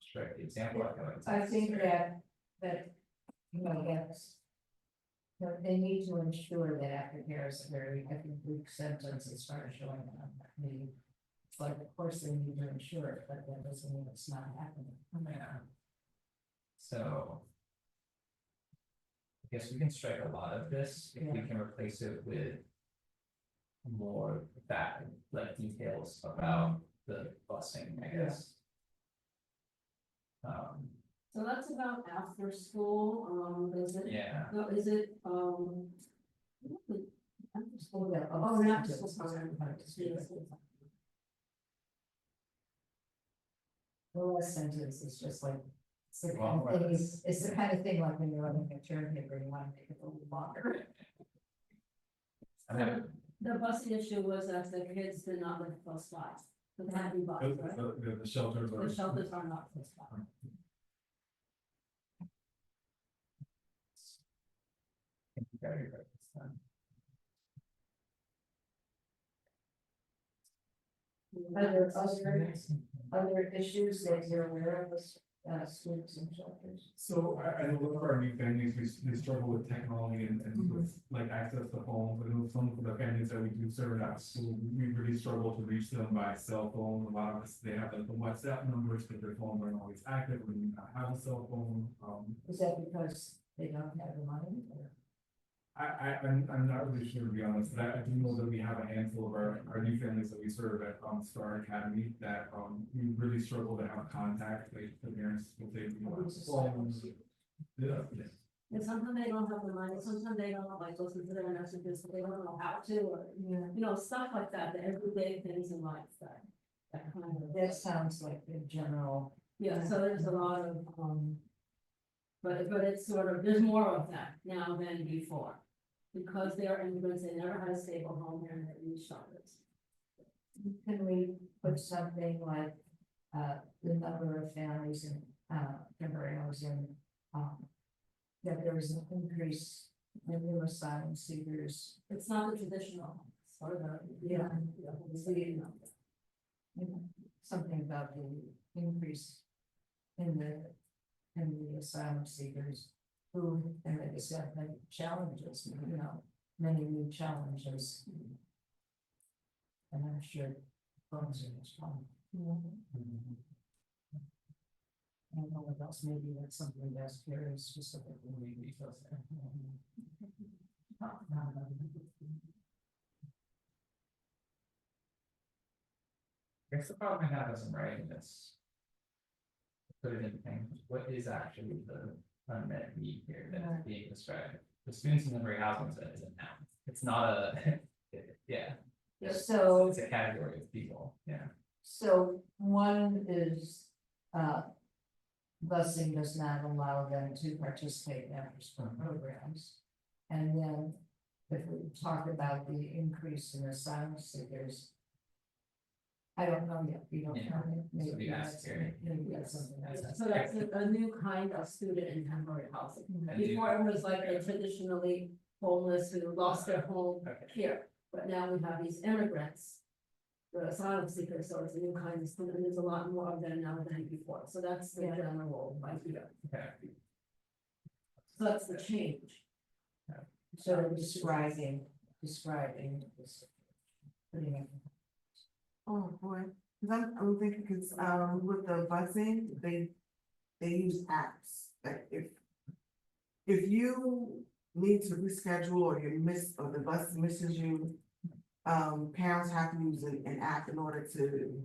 Strike the example. I think that, you know, that's. That they need to ensure that aftercare is a very, I think, weak sentence as far as showing them, it's like, of course, they need to ensure it, but that doesn't mean it's not happening. Yeah. So. I guess we can strike a lot of this, if we can replace it with. More fact, like details about the busing, I guess. So that's about after school, is it? Yeah. No, is it, after school, yeah, oh, after school program. The last sentence is just like, it's the kind of thing, it's the kind of thing like when you're running a term paper, you want to make it a little longer. I mean, The busing issue was that the kids did not live close by, but they had to be bused, right? The shelters are. The shelters are not close by. very right this time. Other issues that you're aware of with, students and shelters? So I know one of our new families, we struggle with technology and with like access to phones. I know some of the families that we do serve at school, we really struggle to reach them by cell phone. A lot of us, they have like the WhatsApp numbers, but their phones aren't always active when you not have a cell phone. Is that because they don't have the money or? I'm not really sure, to be honest, but I do know that we have a handful of our new families that we serve at Star Academy that we really struggle to have contact, like the parents will say, you know, phones. Yeah. And sometimes they don't have the money, sometimes they don't like listen to their messages, so they don't know how to, or, Yeah. you know, stuff like that, the everyday things in life that. That kind of. That sounds like the general. Yeah, so there's a lot of, but it's sort of, there's more of that now than before. Because they are immigrants, they never had a stable home here in the shelters. Can we put something like, the number of families in, temporary housing, that there is an increase in new asylum seekers? It's not the traditional, sort of, Yeah. you know. Something about the increase in the asylum seekers who, and they just have many challenges, you know, many new challenges. And I'm sure phones are just one. I don't know what else, maybe that's something that's very specific. Maybe. I guess the problem I have is I'm writing this. Put it in things, what is actually the unmet need here that is being described? The students in temporary housing is a noun, it's not a, yeah. So, It's a category of people, yeah. so one is, busing does not allow them to participate in after-school programs. And then if we talk about the increase in asylum seekers. I don't know yet, we don't Yeah. know. So Maybe we ask that's, here. maybe that's something that's. So that's a new kind of student in temporary housing. And do- Before it was like a traditionally homeless who lost their home Okay. here, but now we have these immigrants. the asylum seekers, so it's a new kind of student, and there's a lot more of them now than before, so that's the Yeah. general idea. Okay. So that's the change. So describing this. Putting it. Oh, boy, cause I'm thinking, cause, with the busing, they use apps, like if you need to reschedule or you miss, or the bus misses you, parents have to use an app in order to,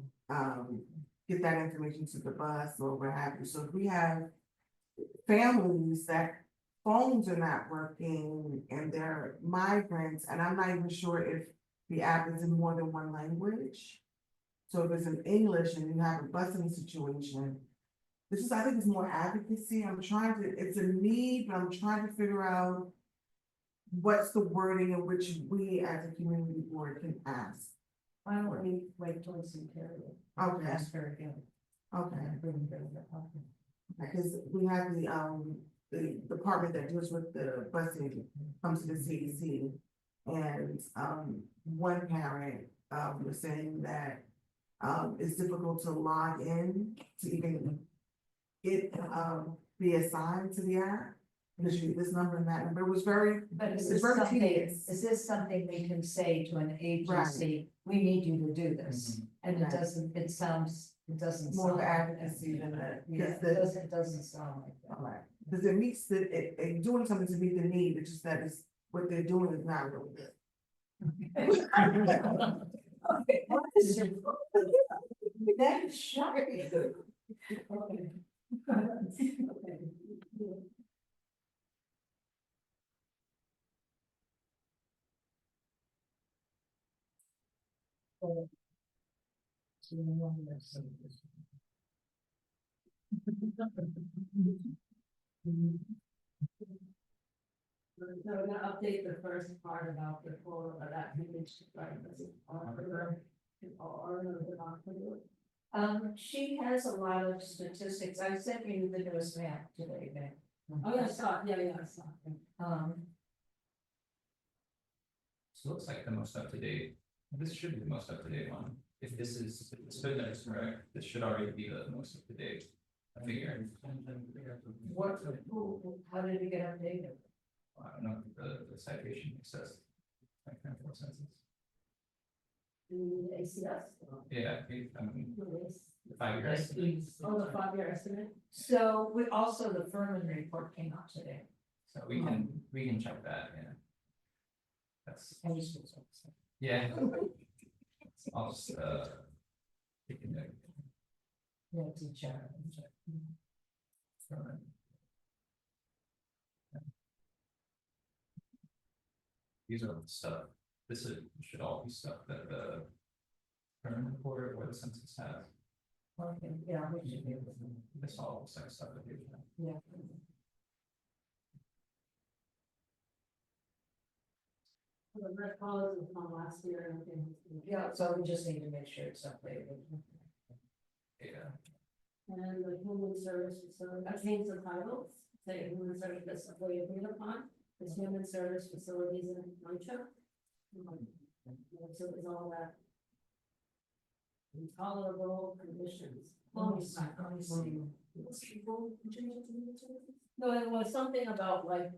get that information to the bus or what have you. So if we have families that phones are not working and they're migrants, and I'm not even sure if the app is in more than one language. So if it's in English and you have a busing situation, this is, I think it's more advocacy. I'm trying to, it's a need, but I'm trying to figure out what's the wording in which we as a community board can ask. Why don't we wait till it's in period? Okay. Ask her again. Okay, Bring her up. because we have the department that deals with the busing comes to the CDC. And, one parent, was saying that, it's difficult to log in to even get, be assigned to the app. Because this number and that number, it was very, But is it's this very something, tedious. is this something we can say to an agency, we need you to do this? And it Right. doesn't, it doesn't. More of sound like advocacy that. than that, Yeah, because it doesn't sound like that. Alright, because it meets it doing something to meet the need, it's just that it's, what they're doing is not really good. Okay, what is your? That is shocking. Okay. So we're gonna update the first part about the full, that image, right, that's it, She has a lot of statistics. I sent you the newest map today, man. Oh, yeah, I saw, it. Yeah, I saw. it. So it looks like the most up to date, this should be the most up to date one, if this is, if this footnote is correct, this should already be the most up to date. Figure, What, how did it get updated? I don't know, the citation says. Like 24 census. The ACS. Yeah, the 5 years. Oh, the 5-year estimate. So we also, the Furman report came out today. So we can check that, yeah. That's, I just was upset. yeah. I'll just, take a note. Yeah, it's a challenge. From it. These are the stuff, should all be stuff that the current report or the census has. Okay, yeah, we should be able to. This all looks like stuff that they have. Yeah. The red colors is from last year. and things. Yeah, so we just need to make sure it's updated. Yeah. And the human service facility, I changed the titles, say human service facility agreed upon, it's human service facilities in Mancha. So it's all that. Intolerable conditions. No, it was something about like,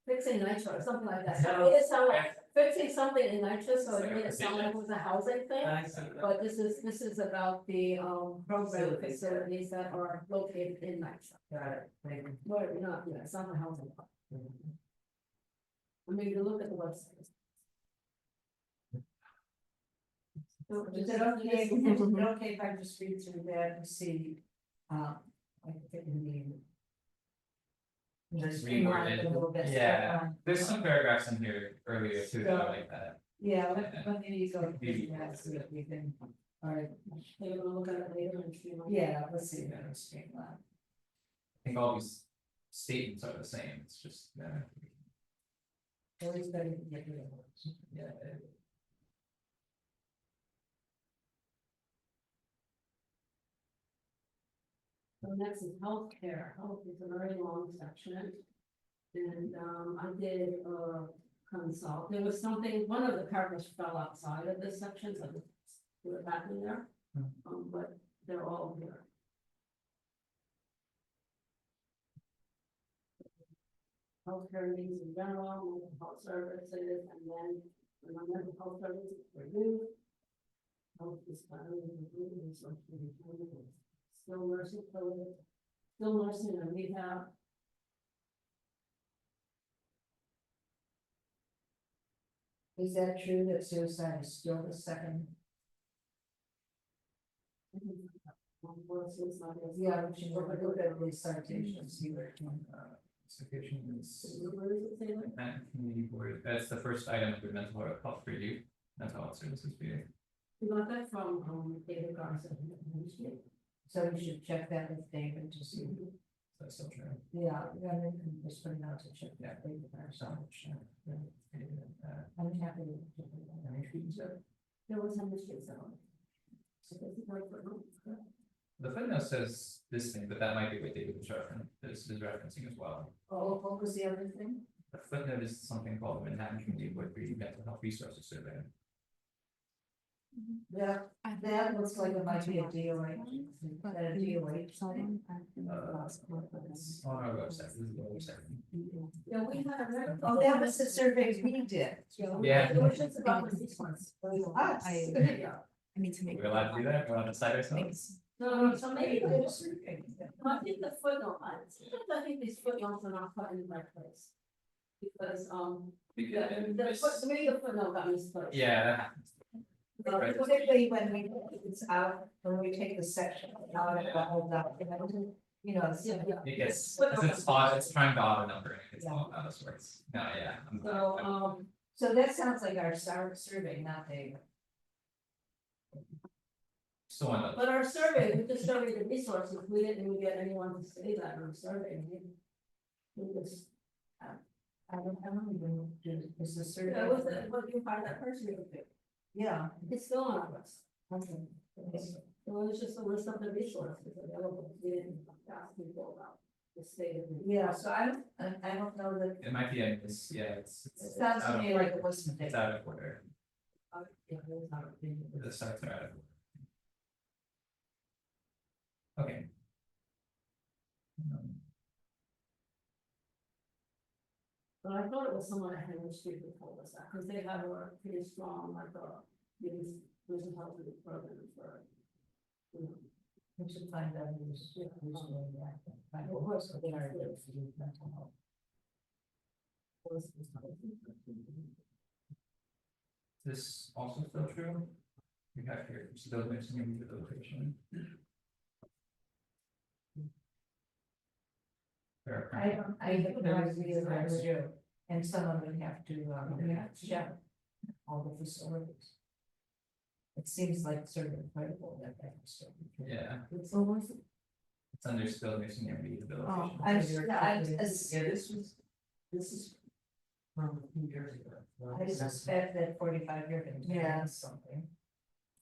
fixing nitro or something like that. So it sounded like fixing something in nitro, so it made it sound like it was a housing thing. I see. But this is about the program facilities that are located in nitro. Got it, thank you. Well, not, yeah, it's not a housing. I mean, you look at the website. So is it okay, is it okay if I just read through that and see, I think we need. Just streamline it a little bit. Yeah. There's some paragraphs in here earlier too that are like that. Yeah, let me go through that, so that we can, all right, They're gonna look at it later and streamline. yeah, let's see, better streamline. I think all these statements are the same, it's just, Always better to get rid of those. yeah. So next is healthcare. Health is a very long section. And I did consult. There was something, one of the paragraphs fell outside of this section, so they're back in there. But they're all here. Healthcare needs in general, mental health services, and then when the mental health services for youth. Health disparities, including social determinants, skilled nursing, skilled nursing and rehab. Is that true that suicide is still the second? Yeah, we should look at the citations, see where it came from. Citation is, Where does it say that? and community board, that's the first item for mental health for you, mental health services for you. We got that from, David Garza. So we should check that with David to see. That's still true. Yeah, we gotta just put it out to check Yeah. that David So, Garza. uh, I'm happy to. There was some mistakes on it. So this is like for. the footnote says this thing, but that might be what David was referencing as well. Oh, what was the other thing? The footnote is something called the Manhattan Community Board for Mental Health Resources Survey. Yeah, that looks like it might be a DOA. But A DOA. So I don't- It's on our website, this is the website. Yeah, we had a. Oh, that was the survey we did. Yeah. It was just about these ones. Us. Yeah. I need to make. We're allowed to do that, we're allowed to cite ourselves. So maybe, I think the footnote, I think these footnotes are not put in the right place. Because, maybe the footnote got misplaced. Yeah, that happens. Right. Particularly when we, it's out, when we take the section out of the whole document, you know, it's. Yeah, yeah. It gets, because it's odd, it's trying to auto number, and it's all how this works. No, yeah. So, So that sounds like our survey, not the. Still on the, but our survey, we just surveyed the resources, we didn't even get anyone to say that in our survey. We just, I don't even do, is the survey. that was, what you find that person, Yeah. it's still on our list. Okay. So it was just a list of the resources available, we didn't ask people about the state of. the- Yeah, so I don't know that, it might be, it's, yeah, it's. it sounds to me like it was a It's out of order, Yeah, it's not a thing. the starts are out of order. Okay. But I thought it was someone at Henry Street who told us that, because they have a pretty strong, like, mental health program for. You know, we should find out who's doing that. Find out what's the narrative for the mental health. This also still true? We have here, still mixing into the location. I think that would be the right to do, and someone would have to, check all the facilities. It seems like sort of incredible that that was so. Yeah, It's almost. it's under still mixing and rehabilitation. I, This is from a few years ago. I suspect that 45 year can Yeah. tell us something.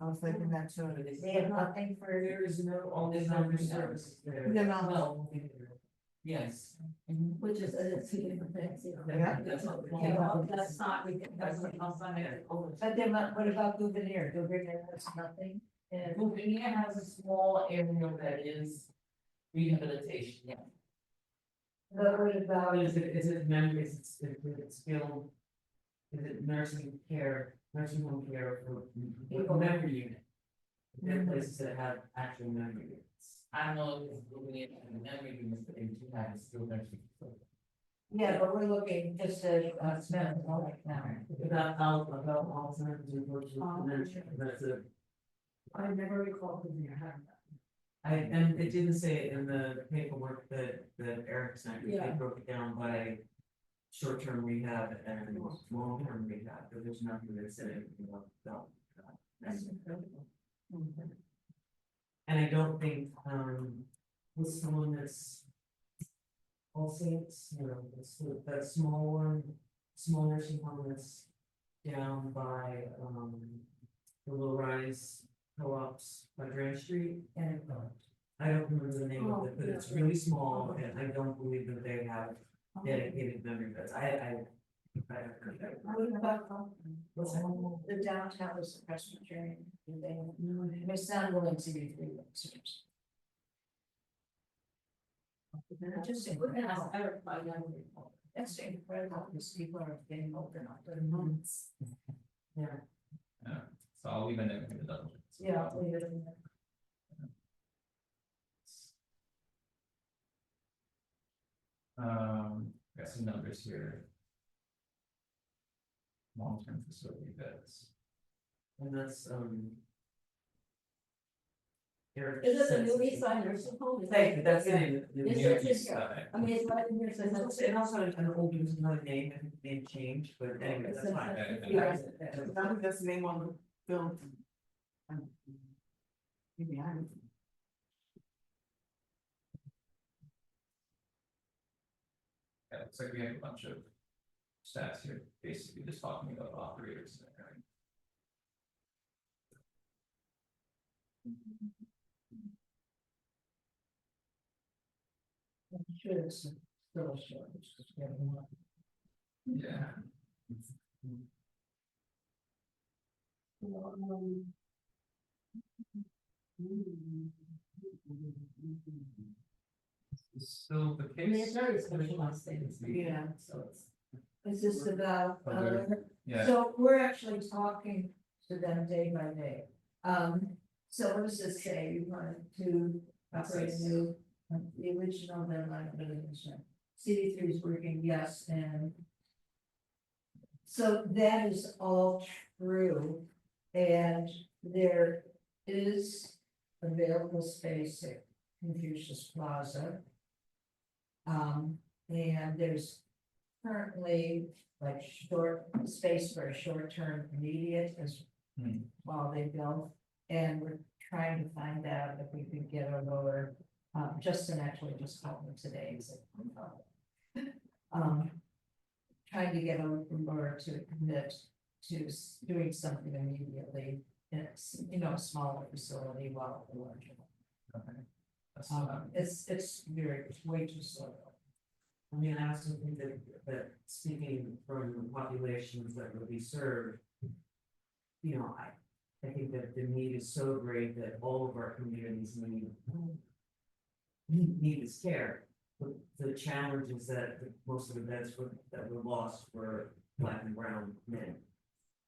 I was thinking that too. They have nothing for. There is no, all these other services there. Yeah, no. Well, yes. Which is, it's two different things, you know. Yeah. That's not, that's not, that's not outside of the. But then what about Gouverneur? Gouverneur has nothing. And Bouvier has a small area that is rehabilitation, yeah. but what about, Is it memories, it's skilled? Is it nursing care, nursing home care for memory unit? There are places that have actual memory units. I don't know if it's moving it in memory units, but they do have a skilled nursing facility. yeah, but we're looking just at Smith right now. About Alzheimer's and virtual dementia, that's a. I never recall who you had that. And it didn't say it in the paperwork that Eric sent, they Yeah. broke it down by short-term rehab and long-term rehab, but there's nothing that said anything about. That's incredible. And I don't think, with someone that's. All Saints, you know, it's that small one, small nursing home that's down by, the low rise co-ops by Grand Street. And I don't remember the name of it, but it's really small, and I don't believe that they have dedicated memory beds. What about, the downtown was the Presbyterian, they sound willing to be three officers. Just We're gonna ask incredible, Eric by then. that's incredible, because people are getting older, not their months. Yeah. So I'll leave a note for the double. Yeah, I'll leave it in there. Got some numbers here. Long-term facility beds. And that's, Eric Is it the says- new East Side nursing home? Is Thank that- you, that's the name. of the- Is New it East just- Side. I mean, it's right in here, says that's. It also had an old, there's another name and name change, but anyway, that's fine. Yeah. Now that's the name on the building. Maybe I. Yeah, looks like we have a bunch of stats here, basically just talking about operators. I'm sure it's still short, it's just getting up. Yeah. Still the I mean, it's case. very specialized things. Yeah. So it's. Is this about, Yeah, so we're actually talking to them day by day. So what does this say? You wanted to operate a new, the original deadline of the CD3 is working, yes, and. So that is all true, and there is available space at Confucius Plaza. And there's currently like short space for a short-term immediate as while they build. And we're trying to find out if we could get a lower, Justin actually just called me today, he said, trying to get a lower to commit to doing something immediately. In a smaller facility while the larger. okay. That's, It's way too slow. I mean, I also think that speaking from the populations that would be served. I think that the need is so great that all of our communities need this care. But the challenge is that most of the beds that were lost were Black and brown men.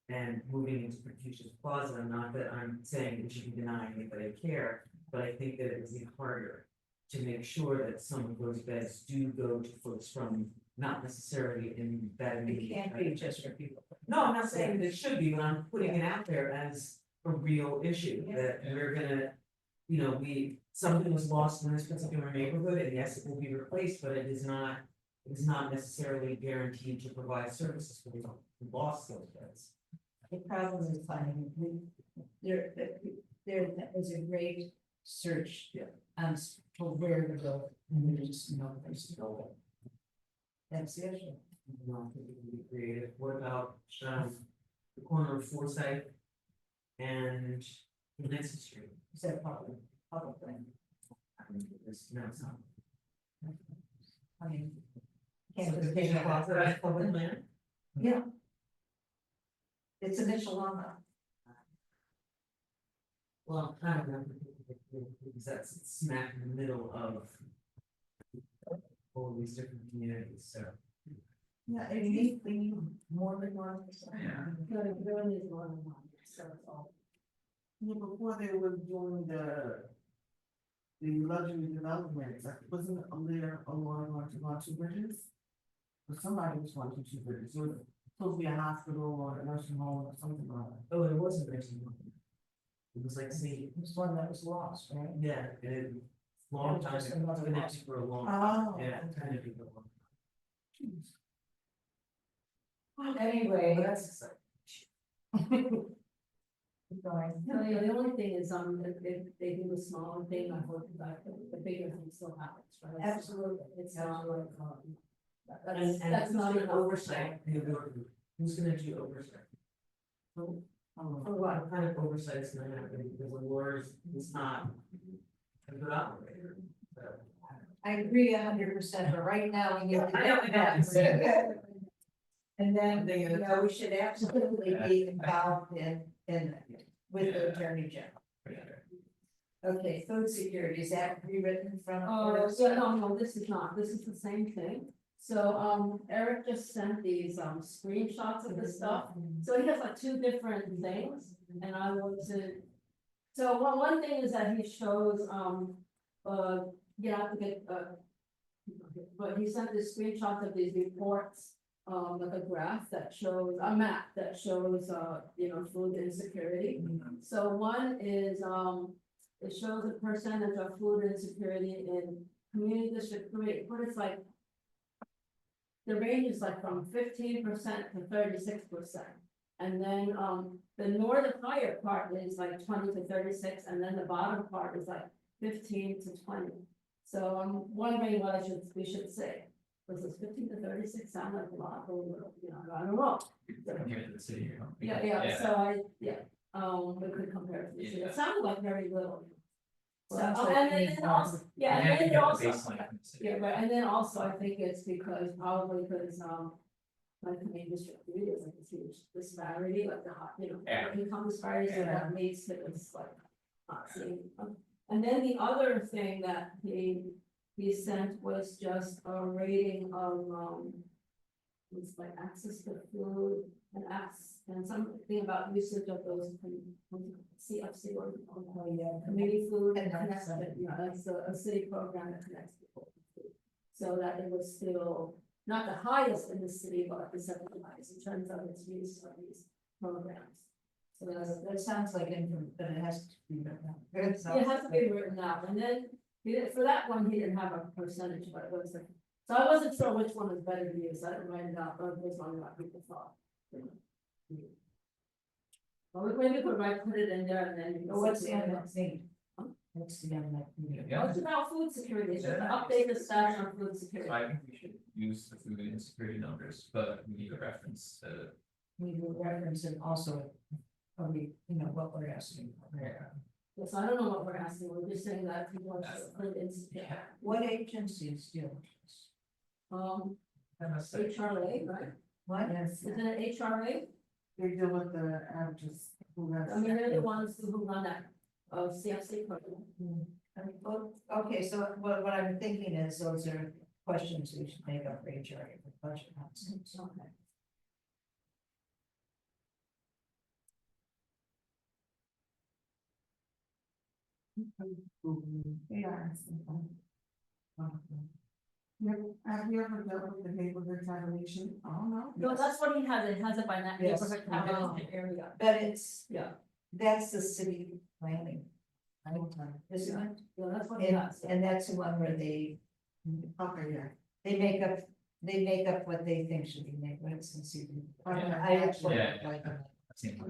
And moving into Confucius Plaza, not that I'm saying we should be denying anybody care, but I think that it would be harder to make sure that some of those beds do go to folks from not necessarily in that It immediate. can't be just for people. No, I'm not saying that it should be, but I'm putting it out there as a real issue, that we're gonna. Something was lost in this particular neighborhood, and yes, it will be replaced, but it is not necessarily guaranteed to provide services for those who lost those beds. The problem is finding, there is a great search. For where to go, and there's just no place to go. That's the issue. I think it would be creative. What about, the corner of Forsyth and Nancy Street? Is that public thing? I mean, no, it's not. I mean. So Can't the just King take Plaza, that's public land? Yeah. It's a Michelada. Well, I don't know, because that's smack in the middle of all these different communities, so. Yeah, and you need more than one. Yeah. There only is one, so it's all. Yeah, before they were doing the luxury developments, like, wasn't there a lot two bridges? But somebody was wanting two bridges, it was supposed to be a hospital or a nursing home or something like that. Oh, it wasn't nursing home. It was like, see, It's one that was lost, right? yeah, and long time, Just another been one. empty for a long, Oh. yeah, kind of people. Anyway, But that's exciting. keep going. No, yeah, the only thing is, if they do a smaller thing, I hope that the bigger thing still happens, right? Absolutely. It's not like, And that's who's not gonna enough. oversight, who's gonna do oversight? For what? What kind of oversight is gonna happen, because the Lord is not a good operator, so. I agree 100%, but right now we need. I know, I know. And then, They- you know, we should absolutely be involved in, with the attorney general. Okay, food security, is that rewritten from? Oh, yeah, no, this is not, this is the same thing. So, Eric just sent these, screenshots of this stuff. So he has like two different things, and I wasn't. So one thing is that he shows, you have to get, but he sent this screenshots of these reports, like a graph that shows, a map that shows, food insecurity. So one is, it shows the percentage of food insecurity in community district three, but it's like. The range is like from 15% to 36%. And then, the northern higher part is like 20 to 36, and then the bottom part is like 15 to 20. So I'm wondering what we should say. Was this 15 to 36 sound like a lot, or, I don't know. Compared to the city here. Yeah, we could compare it to the city. It sounded like very little. So, Well, and then also, yeah, and then it also, Baseline from the city. yeah, but, and then also I think it's because, probably because, like the main district, there's like a huge disparity, like the hot, Yeah. income disparities, so that leads to this like. Not seeing, and then the other thing that he sent was just a rating of, it's like access to food and something about usage of those CFC or community food and Connects them. that's a city program that connects people to food. So that it was still not the highest in the city, but the second highest in terms of its use of these programs. So That sounds like, but it has to be written out. it has to be written out, and then for that one, he didn't have a percentage, but it was like, so I wasn't sure which one was better to use, I didn't write it out, but it was one what people thought. Well, maybe we could put it in there and then. What's the other thing? What's the other thing? Yeah. It's about food security, it's just to update the stats on food security. So I think we should use the food insecurity numbers, but we need a reference to. We will reference it also, probably, what we're asking. Yes, I don't know what we're asking, we're just saying that people are food insecure. Yeah. What agencies do this? HRA, right? What? Isn't it HRA? They deal with the averages. Who has- I mean, they're the ones who run that, CFC program. Okay, so what I'm thinking is those are questions we should make up for HRA for budget process. Okay. They are. Have you ever dealt with the neighborhood tabulation? Oh, no. No, that's what he has, it has it by that Yes. neighborhood tabulation area, But it's, yeah, that's the city planning. Isn't it? yeah, that's what he And, has. and that's the one where they Okay, yeah. make up what they think should be neighborhoods and see. Okay. I actually Yeah. like them. I've seen the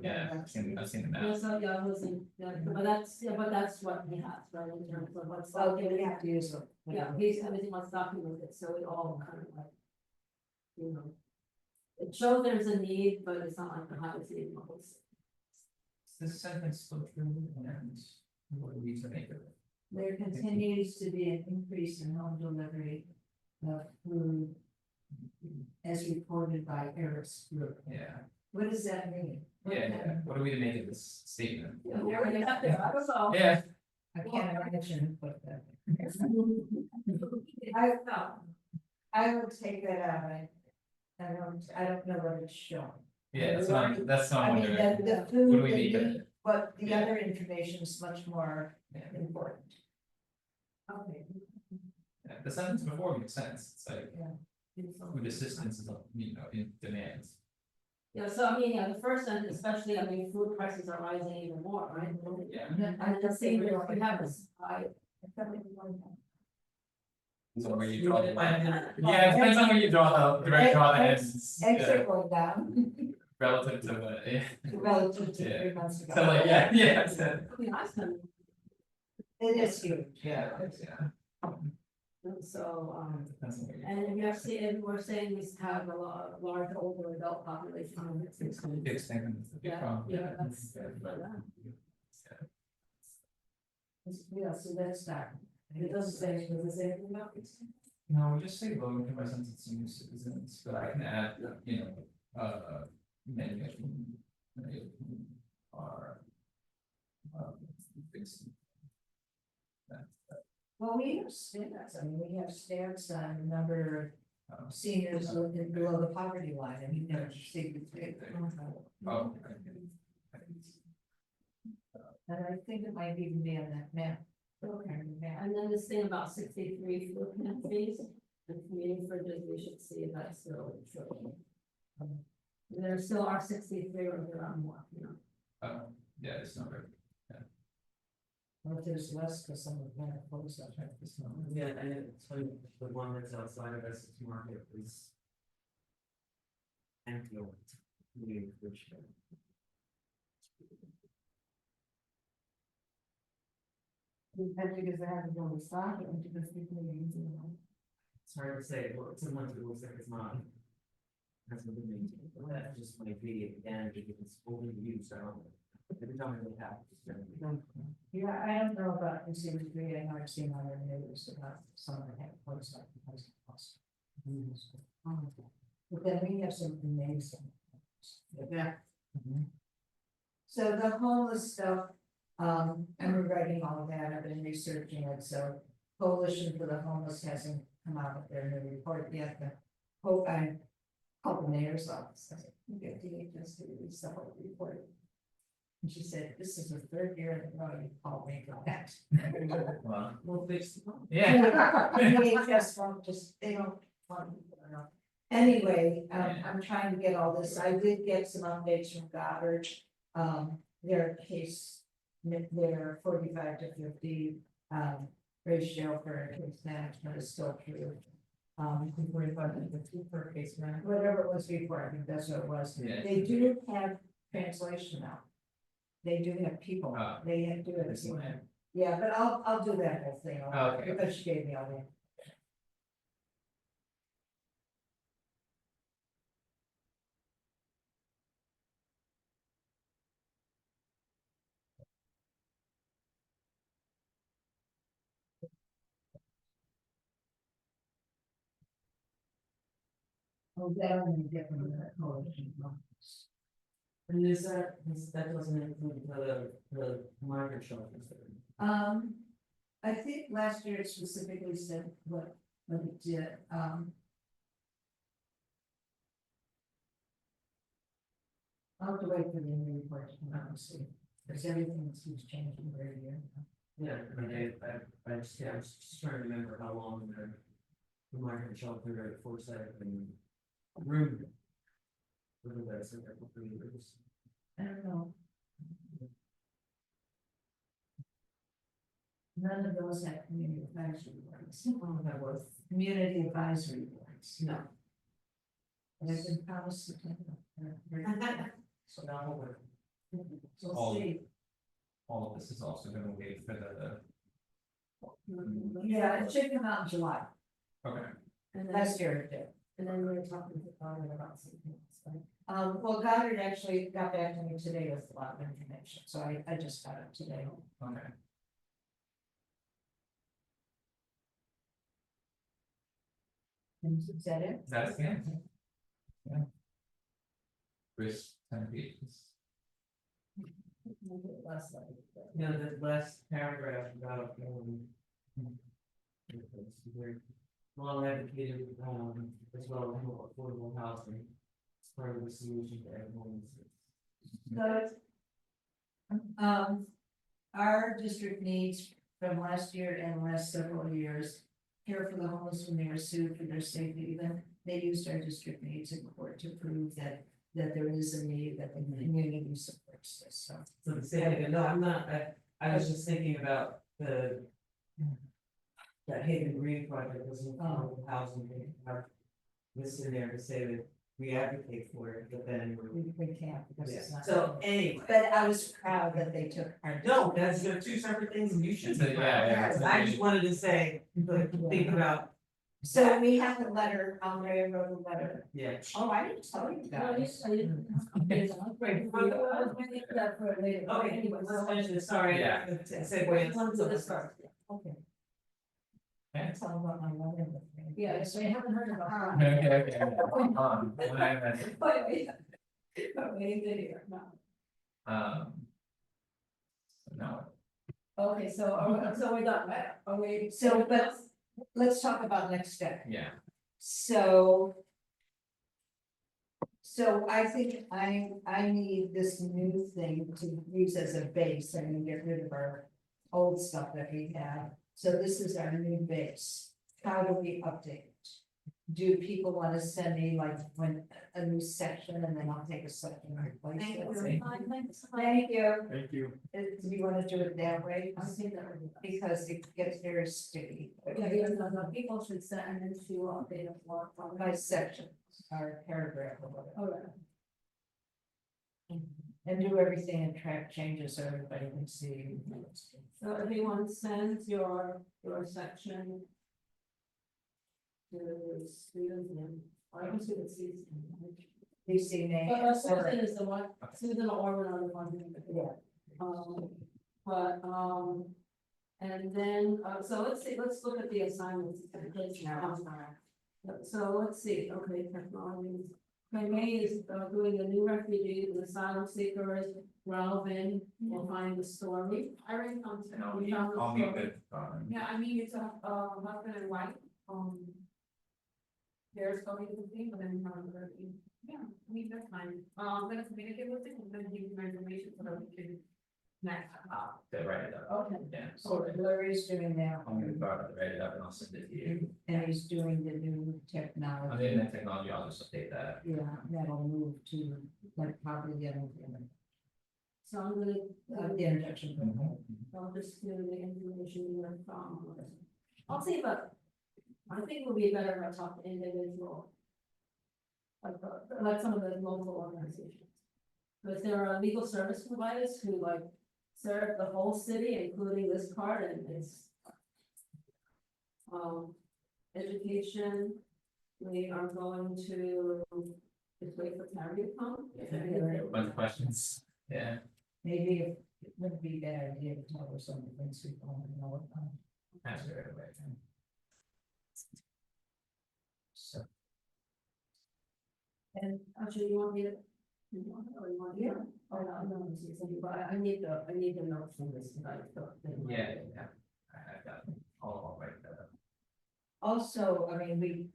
map. Yeah, so, yeah, I wasn't, but that's what he has, right, in terms of what's. Okay, we have to use them. Yeah, he's, everything was documented, so it all kind of like. It shows there's a need, but it's not like the highest need levels. Is this sentence still true, and what do we need to make of it? There continues to be an increase in home delivery of food as reported by Eric's group. Yeah, What does that mean? what do we make of this statement? Yeah, we already got there, I don't know. Yeah, I can't imagine what that. I will take that out. I don't know what it's showing. yeah, that's not I mean, wondering. the What food, do we the make of meat, it? but the other information is much more Yeah. important. Okay. Yeah, the sentence before makes sense, it's like, Yeah. food assistance is, in demand. Yeah, so I mean, yeah, the first sentence, especially, I mean, food prices are rising even more, right? Yeah. And the same, we have this, So where you draw the line. Yeah, it depends on where you draw the direct draw the heads, Exit going down relative to what, yeah. relative to Yeah. 3 months ago. So like, yeah, so- I mean, I spend, It is huge. yeah, so, depends on where you. and we are seeing, we're saying we have a large older adult population. Big statement is the big Yeah, problem. yeah, that's- Yeah, so that's that. It doesn't say, does it say anything about it? No, we just say low income residents and senior citizens, but I can add, Many of them are. Fixed. Well, we have stats, I mean, we have stats on the number of seniors living below the poverty line, and you can see the big. Oh. And I think it might even be on that map. Okay, map. And then this thing about 63 food pantries and community fridges, we should see if that's still true. There still are 63 or there are more, you know. Yeah, it's not very. Well, if there's less, because some of them are close, I'll check this one. Yeah, and it's funny, the one that's outside of Essex Market is empty. Which And because they have to go to stock it, and because people are using them. it's hard to say, well, sometimes it looks like it's not. That's what it means, but that just might be again, because it's only used, I don't know. Every time I look at it, it's gonna be. Yeah, I don't know about the series three, I know I've seen other news about some of the head close up because of cost. But then we have some amazing. Yeah. So the homeless stuff, I'm rewriting all of that, I've been researching it, so Coalition for the Homeless hasn't come out with their new report yet, but hope I called the mayor's office, I said, you get DHS to release the whole report. And she said, this is the third year in a row you called me for that. Well, We'll fix the problem. yeah. DHS won't just, they don't want to put it on. Anyway, I'm trying to get all this, I did get some updates from Goddard. Their case, their 45 to 50 ratio for case management is still true. 45 to 50 per case management, whatever it was before, I think that's what it was. Yeah. They do have translation now. They do have people, they have to do it. Yeah, but I'll do that whole thing, Okay. because she gave me all that. Oh, that only different than that coalition. And is that, that doesn't include the migrant shelters? I think last year it specifically said what it did, I'll have to wait for the new report to come out and see, because everything keeps changing every year. Yeah, I mean, I just, yeah, I was just trying to remember how long the migrant shelter at Forsyth and room. Whether that's a couple of years. I don't know. None of those have community advisory boards. Oh, that was. Community advisory boards. No. They've been promised to take them. So now we're. So All- we'll see. All of this is also gonna wait for Yeah, it should come out in July. okay. And Last year it did. and then we were talking to Goddard about something else, right? Well, Goddard actually got back to me today with a lot of information, so I just got it today. Okay. Is that it? That's the end. Yeah. Chris, 10 pages. Last slide. Yeah, the last paragraph about, well advocated, as well as more affordable housing. It's part of the solution to everyone's. So, our district needs from last year and last several years. Care for the homeless when they were sued for their safety event, they used our district needs in court to prove that there is a need, that the community supports this, so. So the same, no, I'm not, I was just thinking about that Haven Green project was in affordable housing, they have this in there to say that we advocate for it, but then we're. We can't because it's not. So anyway, But I was proud that they took our. no, that's, they're two separate things and you should. be Yeah, proud. I just wanted to say, like, think about, So we have a letter, Andre wrote a letter. yeah. Oh, I didn't tell you guys. Great. I was gonna leave that for later. Okay, Anyway, let's finish this, sorry. Yeah. Segue. Let's do this first. Okay. Okay. Tell them about my wedding. Yeah, so you haven't heard about. Okay, when I met, Wait. Wait, here, no. No, Okay, so, so we're done, right? Are we? So, but let's talk about next step. yeah, So. So I think I need this new thing to use as a base and get rid of our old stuff that we have. So this is our new base. How do we update it? Do people want to send me like when a new section and then I'll take a section and replace it? Thank you. Thank you. Do you want to do it that way? I think that would be. Because it gets very sticky. Yeah, no, people should set and then to update a blog. By section or paragraph or whatever. All right. And do everything and track changes so everybody can see. So everyone sends your section. To students and, I don't see the season. You see name. Susan is the one, Susan Orwin are the one. Yeah. But, and then, so let's see, let's look at the assignments. So let's see, okay, technology. Okay, May is doing the new refugees, the asylum seekers, relevant, we'll find the story. I read content. and We found the I'll meet story. with, Yeah, I mean, it's a, husband and wife, there's going to be, but then, yeah, I mean, that's fine. I'm gonna communicate with it, I'm gonna give you my information so that we can. Next. to write it up. Okay. Yeah, So so Larry's doing that. I'm gonna start to write it up and I'll send it to you. And he's doing the new On technology. the internet technology, I'll just update that. Yeah, that'll move to like probably getting So I'm gonna, the injection. I'll just do the information you're from. I'll see, but I think it would be better if I talk to individual. Like some of the local organizations. Because there are legal service providers who like serve the whole city, including this part, and it's. Education, we are going to, just wait for Terry to come. Bunch of questions, yeah. Maybe it wouldn't be a bad idea to tell her some of the things we don't know about. Answer it right away. So, And actually, you want me to? You want it, or you want? Yeah. Oh, no, it's easy, but I need the notes from this tonight. yeah, I've got, I'll write that up. Also, I mean, we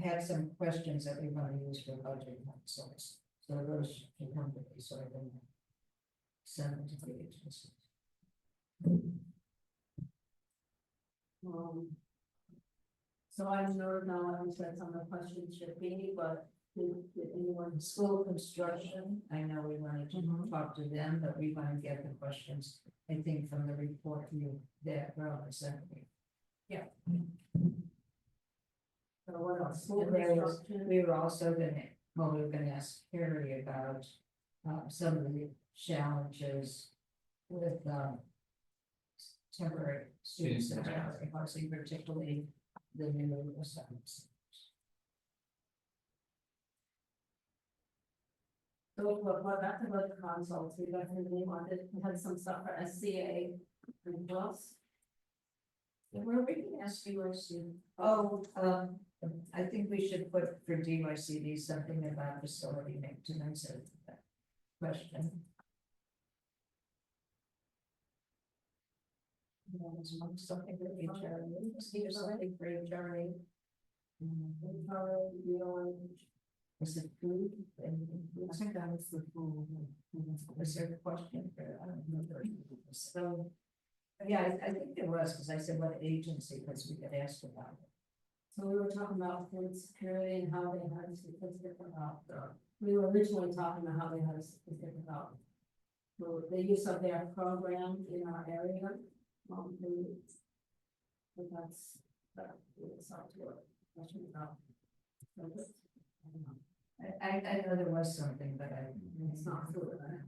had some questions that we want to use for budget consults, so those can come to me, so I can send them to the agency. So I know now, I said some of the questions should be, but did anyone? School construction, I know we wanted to talk to them, but we want to get the questions, I think, from the report you that Robert sent me. So what else? School And there was, construction? we were also gonna, well, we were gonna ask Carrie about, some of the challenges with, temporary students and temporary housing, particularly the new assignments. So what back to the consults, we definitely wanted, we had some stuff for SCA and plus. Where we can ask DYC. Oh, I think we should put for DYCD something about facility maintenance and that question. Something for HRA, here's something for HRA. Is it food? I think that was the food. Was there a question? I don't remember. So, yeah, I think there was, because I said what agency, because we got asked about it. So we were talking about food security and how they had to different about, we were originally talking about how they had to different about. The use of their program in our area, but that's, it's not to a question about. So this, I don't know. I know there was something, but It's not food, right?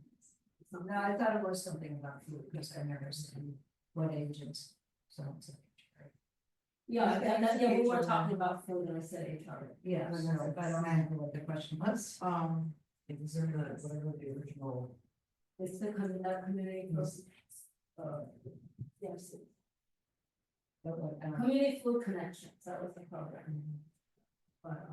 It's not- no, I thought it was something about food, because I never seen what agents, so. it's like, Yeah, yeah, we were talking about food and I said HR. yeah, so I don't remember what the question was. Is there the, whatever the original, It's the community, yes. Community Food Connections, that was the program. But,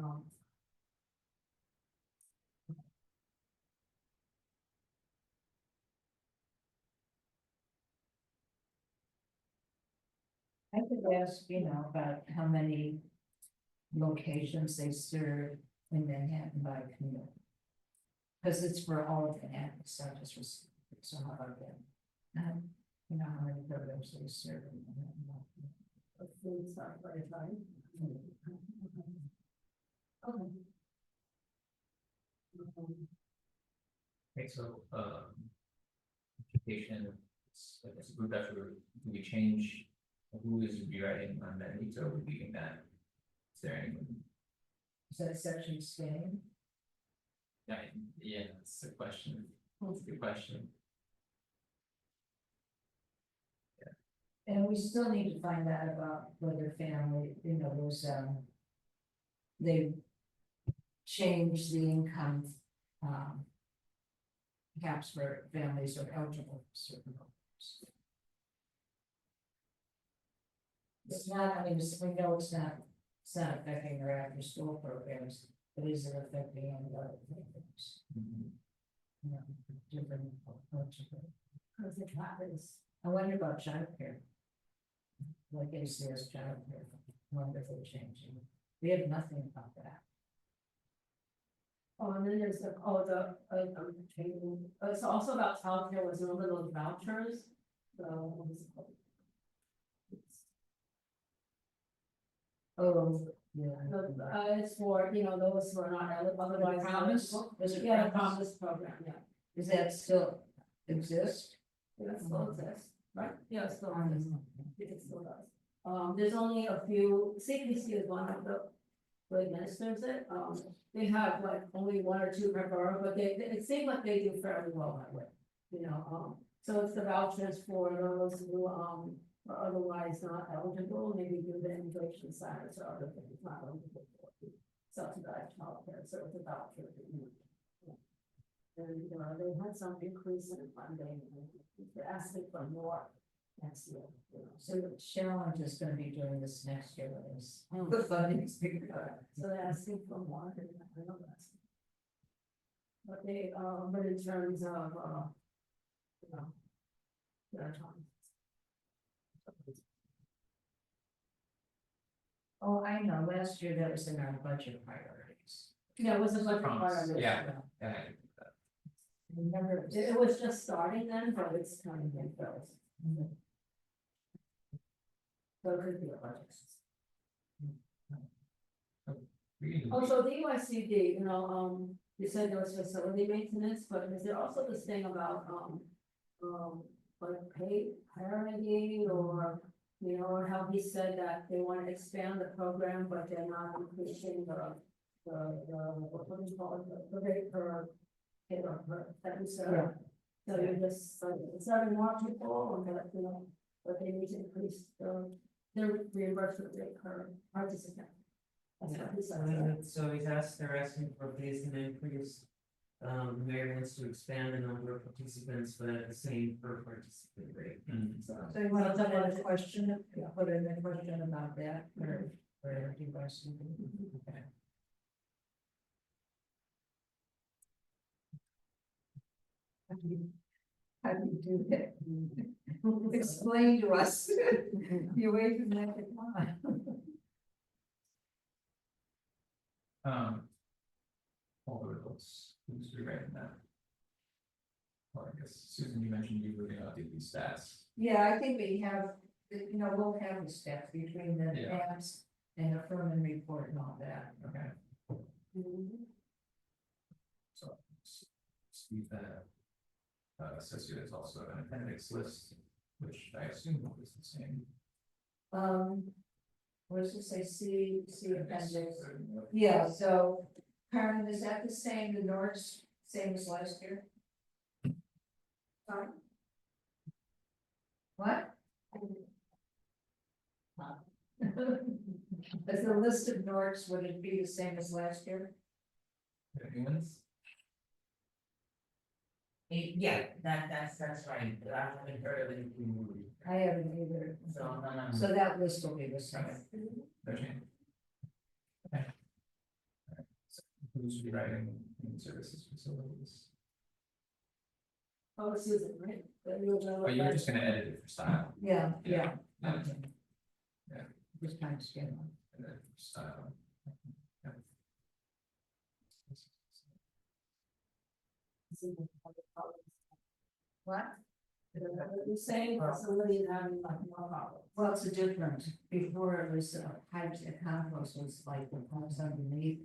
I could ask, about how many locations they serve in Manhattan by community. Because it's for all of Manhattan, so so how about that? How many programs they serve in Manhattan. the food stuff, right? Okay. Okay, so, education, I guess, group effort, do we change who is rewriting on that, needs or leaving that? Is there anyone? Is that section staying? Yeah, that's the question, that's a good question. And we still need to find out about whether family, those, they changed the income, caps for families are eligible for certain programs. It's not, we know it's not affecting our after school programs, but is it affecting any other programs? Different approaches. Because it happens. I wonder about childcare. Like ACS childcare, I wonder if they're changing. We have nothing about that. Oh, and then there's it's also about childcare, was remember those vouchers? So, what is it called? Oh, yeah. It's for, those who are not otherwise. Promise? Was it Yeah, the Promise? promise program, yeah. Does that still exist? It still exists, right? Yeah, it still exists. It still does. There's only a few, CPC is one of the, who administers it. They have like only one or two per borough, but it seems like they do fairly well that way. So it's the vouchers for those who, are otherwise not eligible, maybe due to immigration status or other things, not eligible for subsidized childcare, so it's a voucher. And, they had some increase in funding, and they're asking for more next year, So Sharon is gonna be doing this next year with us. The funding is figured out. So they're asking for more, and I know that's. But but in terms of, their time. Oh, I know, last year that was in our budget priorities. Yeah, it was a budget Promise, part of it. yeah. Yeah, Remember, It was just starting then, but it's coming in those. So it could be a budget. Also, the UICD, you said there was facility maintenance, but is there also this thing about, like paid parenting or, how he said that they want to expand the program, but they're not increasing what do you call it, the rate per kid or per, that we serve. So you're just, serving more people, and but they need to increase their reimbursement rate per participant. That's what he said. So they're asking for a base and increase. Mayor wants to expand the number of participants, but at the same per participant rate. so you want to put in a question, put in a question about that, or do you guys? Okay. How do you do that? Explain to us. You wait for that to come. All the results, who's rewriting that? Well, I guess Susan, you mentioned you were gonna update these stats. Yeah, I think we have, we'll have the steps between the Yeah. apps and a Furman report and all that. Okay. Mhm. So, Steve, associate is also an appendix list, which I assume is the same. What does it say, C appendix? Yeah, so, Karen, is that the same, the Nords, same as last year? Sorry? What? As the list of Nords, would it be the same as last year? Anyone's? Yeah, that's right, but I haven't heard of anything. I haven't either. So, no. So that list will be the same. Okay. Okay. Alright, so who's rewriting human services facilities? Oh, Susan, right? But you're gonna Oh, look you were like- just gonna edit it for style. Yeah, yeah. Yeah. Just kind of skim. And then for style. Yeah. What? You're saying facility and having like more problems. Well, it's a different, before it was, hydrogen compost was like the pumps underneath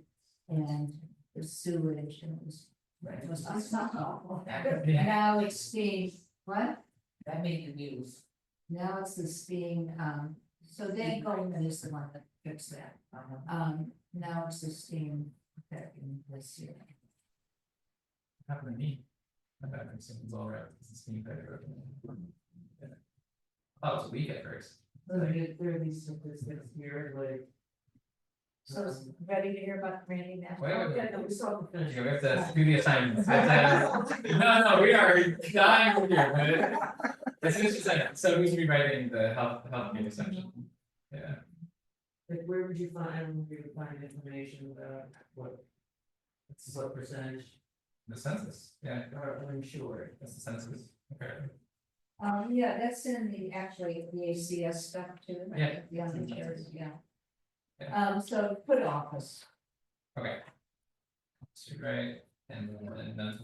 and the sewage and it was. It was not awful. Yeah. Now it's steam, what? That made the news. Now it's the steam, so Dan Goldman is the one that fixed that. Now it's the steam that in this year. Happened to me. My bathroom systems all right, it's a steam better. Oh, it's a week at first. So there are these statistics here, like. So it's ready to hear about Randy now? Wait. Yeah, no, we still have to finish. Yeah, we have to do the assignments. No, we are dying here, but. As soon as you say it, so who's rewriting the health data section? Yeah, Like, where would you find information about what percentage the census, yeah, are uninsured? that's the census, okay. Yeah, that's in the, actually, the ACS stuff too. right? Yeah. The uninsured, yeah. Yeah. So put office. Okay. So, right, and then.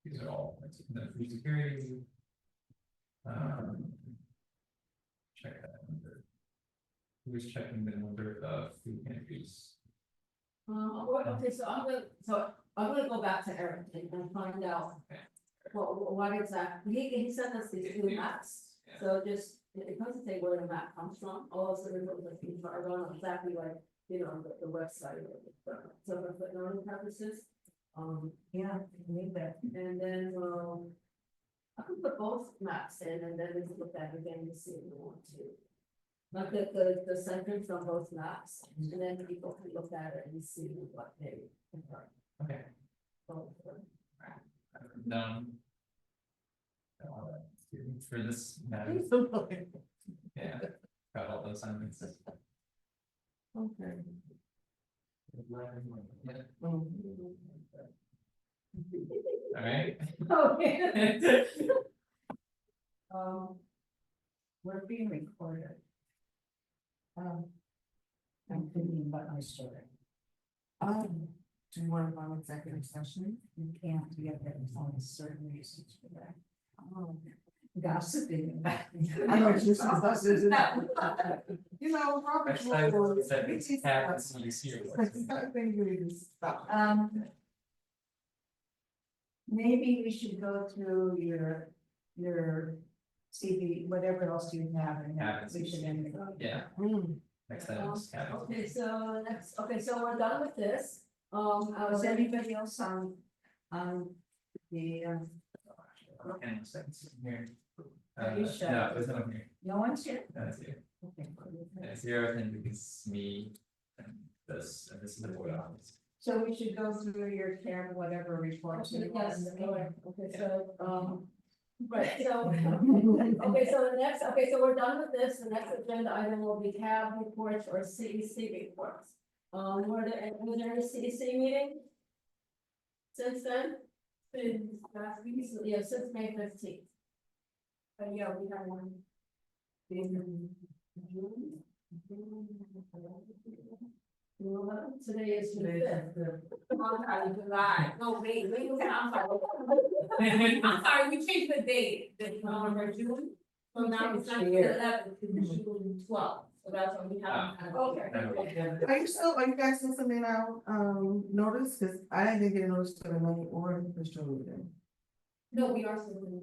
These are all, the food security. Check that number. Who's checking the number of food pantries? Okay, so I'm gonna go back to Eric and find out. Okay. What exactly, he sent us these two maps, Yeah. so just, it comes to say where the map comes from, also we look at things are on exactly like, you know, the website. So for learning purposes, Yeah, need that. and then, I can put both maps in and then we can look at it again to see if we want to. Like the sentence on both maps, and then people can look at it and see what they. prefer. Okay. Both. Done. For this matter, yeah, got all those assignments. Okay. Yeah. Alright. Okay. We're being recorded. I'm thinking about my story. Do you want to go executive session? You can't get that on certain reasons for that. Gossiping. I know, it's just us, isn't it? You know, Robert. Actually, rules, that we it's teach happens us. this year. I think we need to stop. Maybe we should go through your CV, whatever else you have, and then we should end it. Yeah, Mm. next time is cabin. Okay, so next, okay, so we're done with this, I Was was anybody else on the, And seconds here. Are you sure? No, there's no one here, no one's here? that's you, Okay. and zero, and it's me, and this is the board office. So we should go through your Karen, whatever reports. you want. Yes, okay, so, right, so, okay, so the next, okay, so we're done with this, the next agenda item will be CAB reports or CEC reports. Was there any CEC meeting? Since then? Since last week, yeah, since May 15th. Yeah, we have one. In June. Today is the fifth. July, no, wait, I'm sorry. I'm sorry, we changed the date, June. So now it's not the 11th, it's June 12th, so that's what we have. Okay. Are you guys still sending out, notice, cause I didn't get a notice to the money or the Christian meeting. No, we are still doing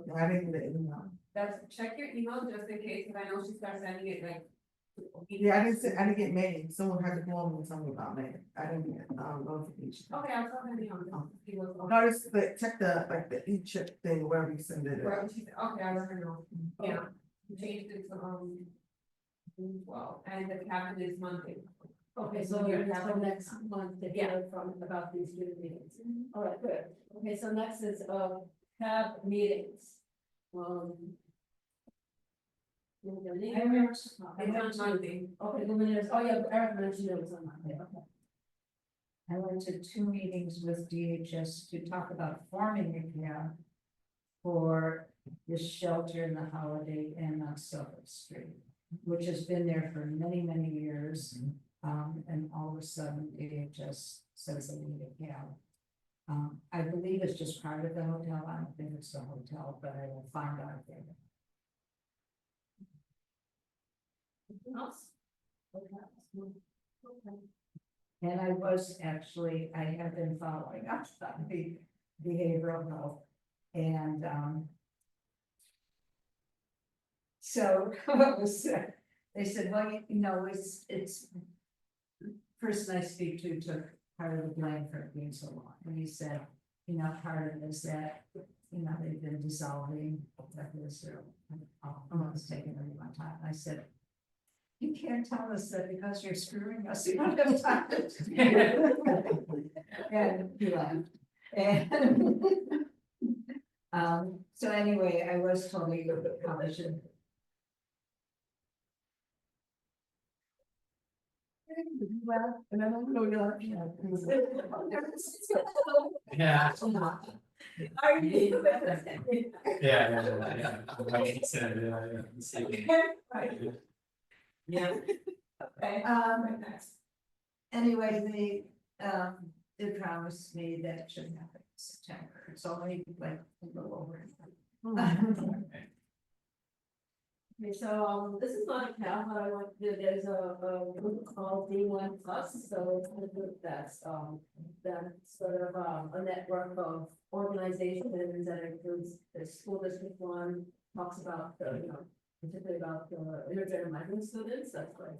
that. I didn't get an email. That's, check your email just in case, because I know she starts sending it like. Yeah, I didn't get May, someone had to call me and tell me about May, I didn't get, notification. Okay, I'll tell her on this. Notice, but check the, like, the e-chip thing where we send it. Right, okay, I let her know, yeah, we changed it to, June 12th, and the cabinet is Monday. Okay, so you're gonna have next month to hear from about these student meetings. All right, good. Okay, so next is have meetings. Luminaires. Okay, luminaires, oh yeah, Eric mentioned it was on Monday, okay. I went to 2 meetings with DHS to talk about forming a CAB for the shelter in the Holiday Inn on Suffolk Street, which has been there for many, many years. And all of a sudden, DHS says they need a CAB. I believe it's just part of the hotel. I don't think it's the hotel, but I will find out there. Anything else? Okay. And I have been following up on the behavioral health. And, so what was said, they said, well, you know, it's person I speak to took part of the blame for it being so long. And he said, you know, part of it is that, you know, they've been dissolving, that is, it's taking a long time. I said, you can't tell us that because you're screwing us, you don't have time. And he laughed. And so anyway, I was told you probably should. Well, and I don't know you're. Yeah. Are you? Yeah. Okay. Anyway, they promised me that it shouldn't happen in September. It's only like a little over. Okay, so, this is not a count, but I want to, there's a group called D1 Plus, so it's a group that's sort of, a network of organizations that includes the school district one, talks about the, you know, particularly about the immigrant migrant students, that's what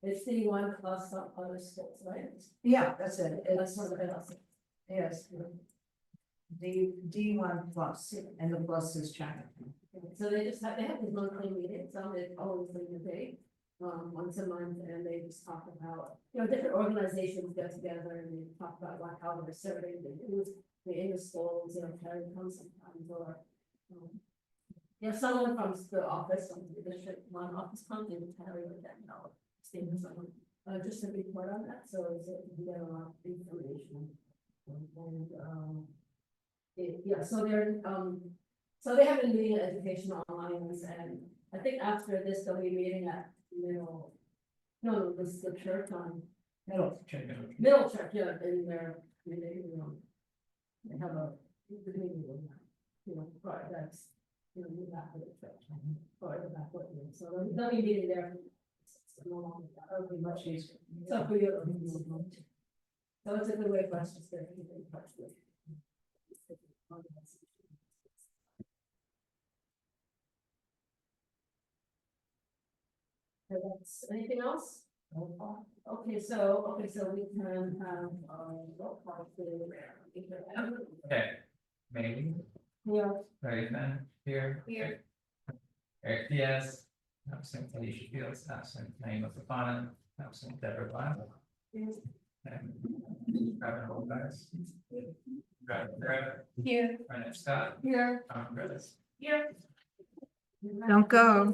it's D1 plus some other schools, right? Yeah, that's it. That's sort of it. Yes. D1 plus, and the plus is China. So they have these monthly meetings, it's always in the day, once a month, and they just talk about, you know, different organizations get together and they talk about like how they're serving the youth, the in the schools, you know, Terry comes sometimes, or, you know, someone from the office, from the district, one office comes, they would Terry with them, you know, stating someone, just to report on that, so it's, you get a lot of information. Yeah, so they're, so they have been meeting at Educational Alliance, and I think after this, they'll be meeting at this is the church on Middle Church, yeah, in their community, you know. They have a community room, you know, right, that's, you know, the back of the church, or the back of it, so they'll be meeting there. That'll be much easier. So for you. So it's a good way for us to stay in touch with. Anything else? Okay, so we can have, roll call to. Okay, maybe, Yeah. right then, here. Here. Eric Diaz, absent Alicia Fields, absent Naima Fafana, absent Deborah Bland. Yes. And Robin Holmes. Robin Rivera, Here. Brennan Scott, Here. Tom Grillis. Here. Don't go.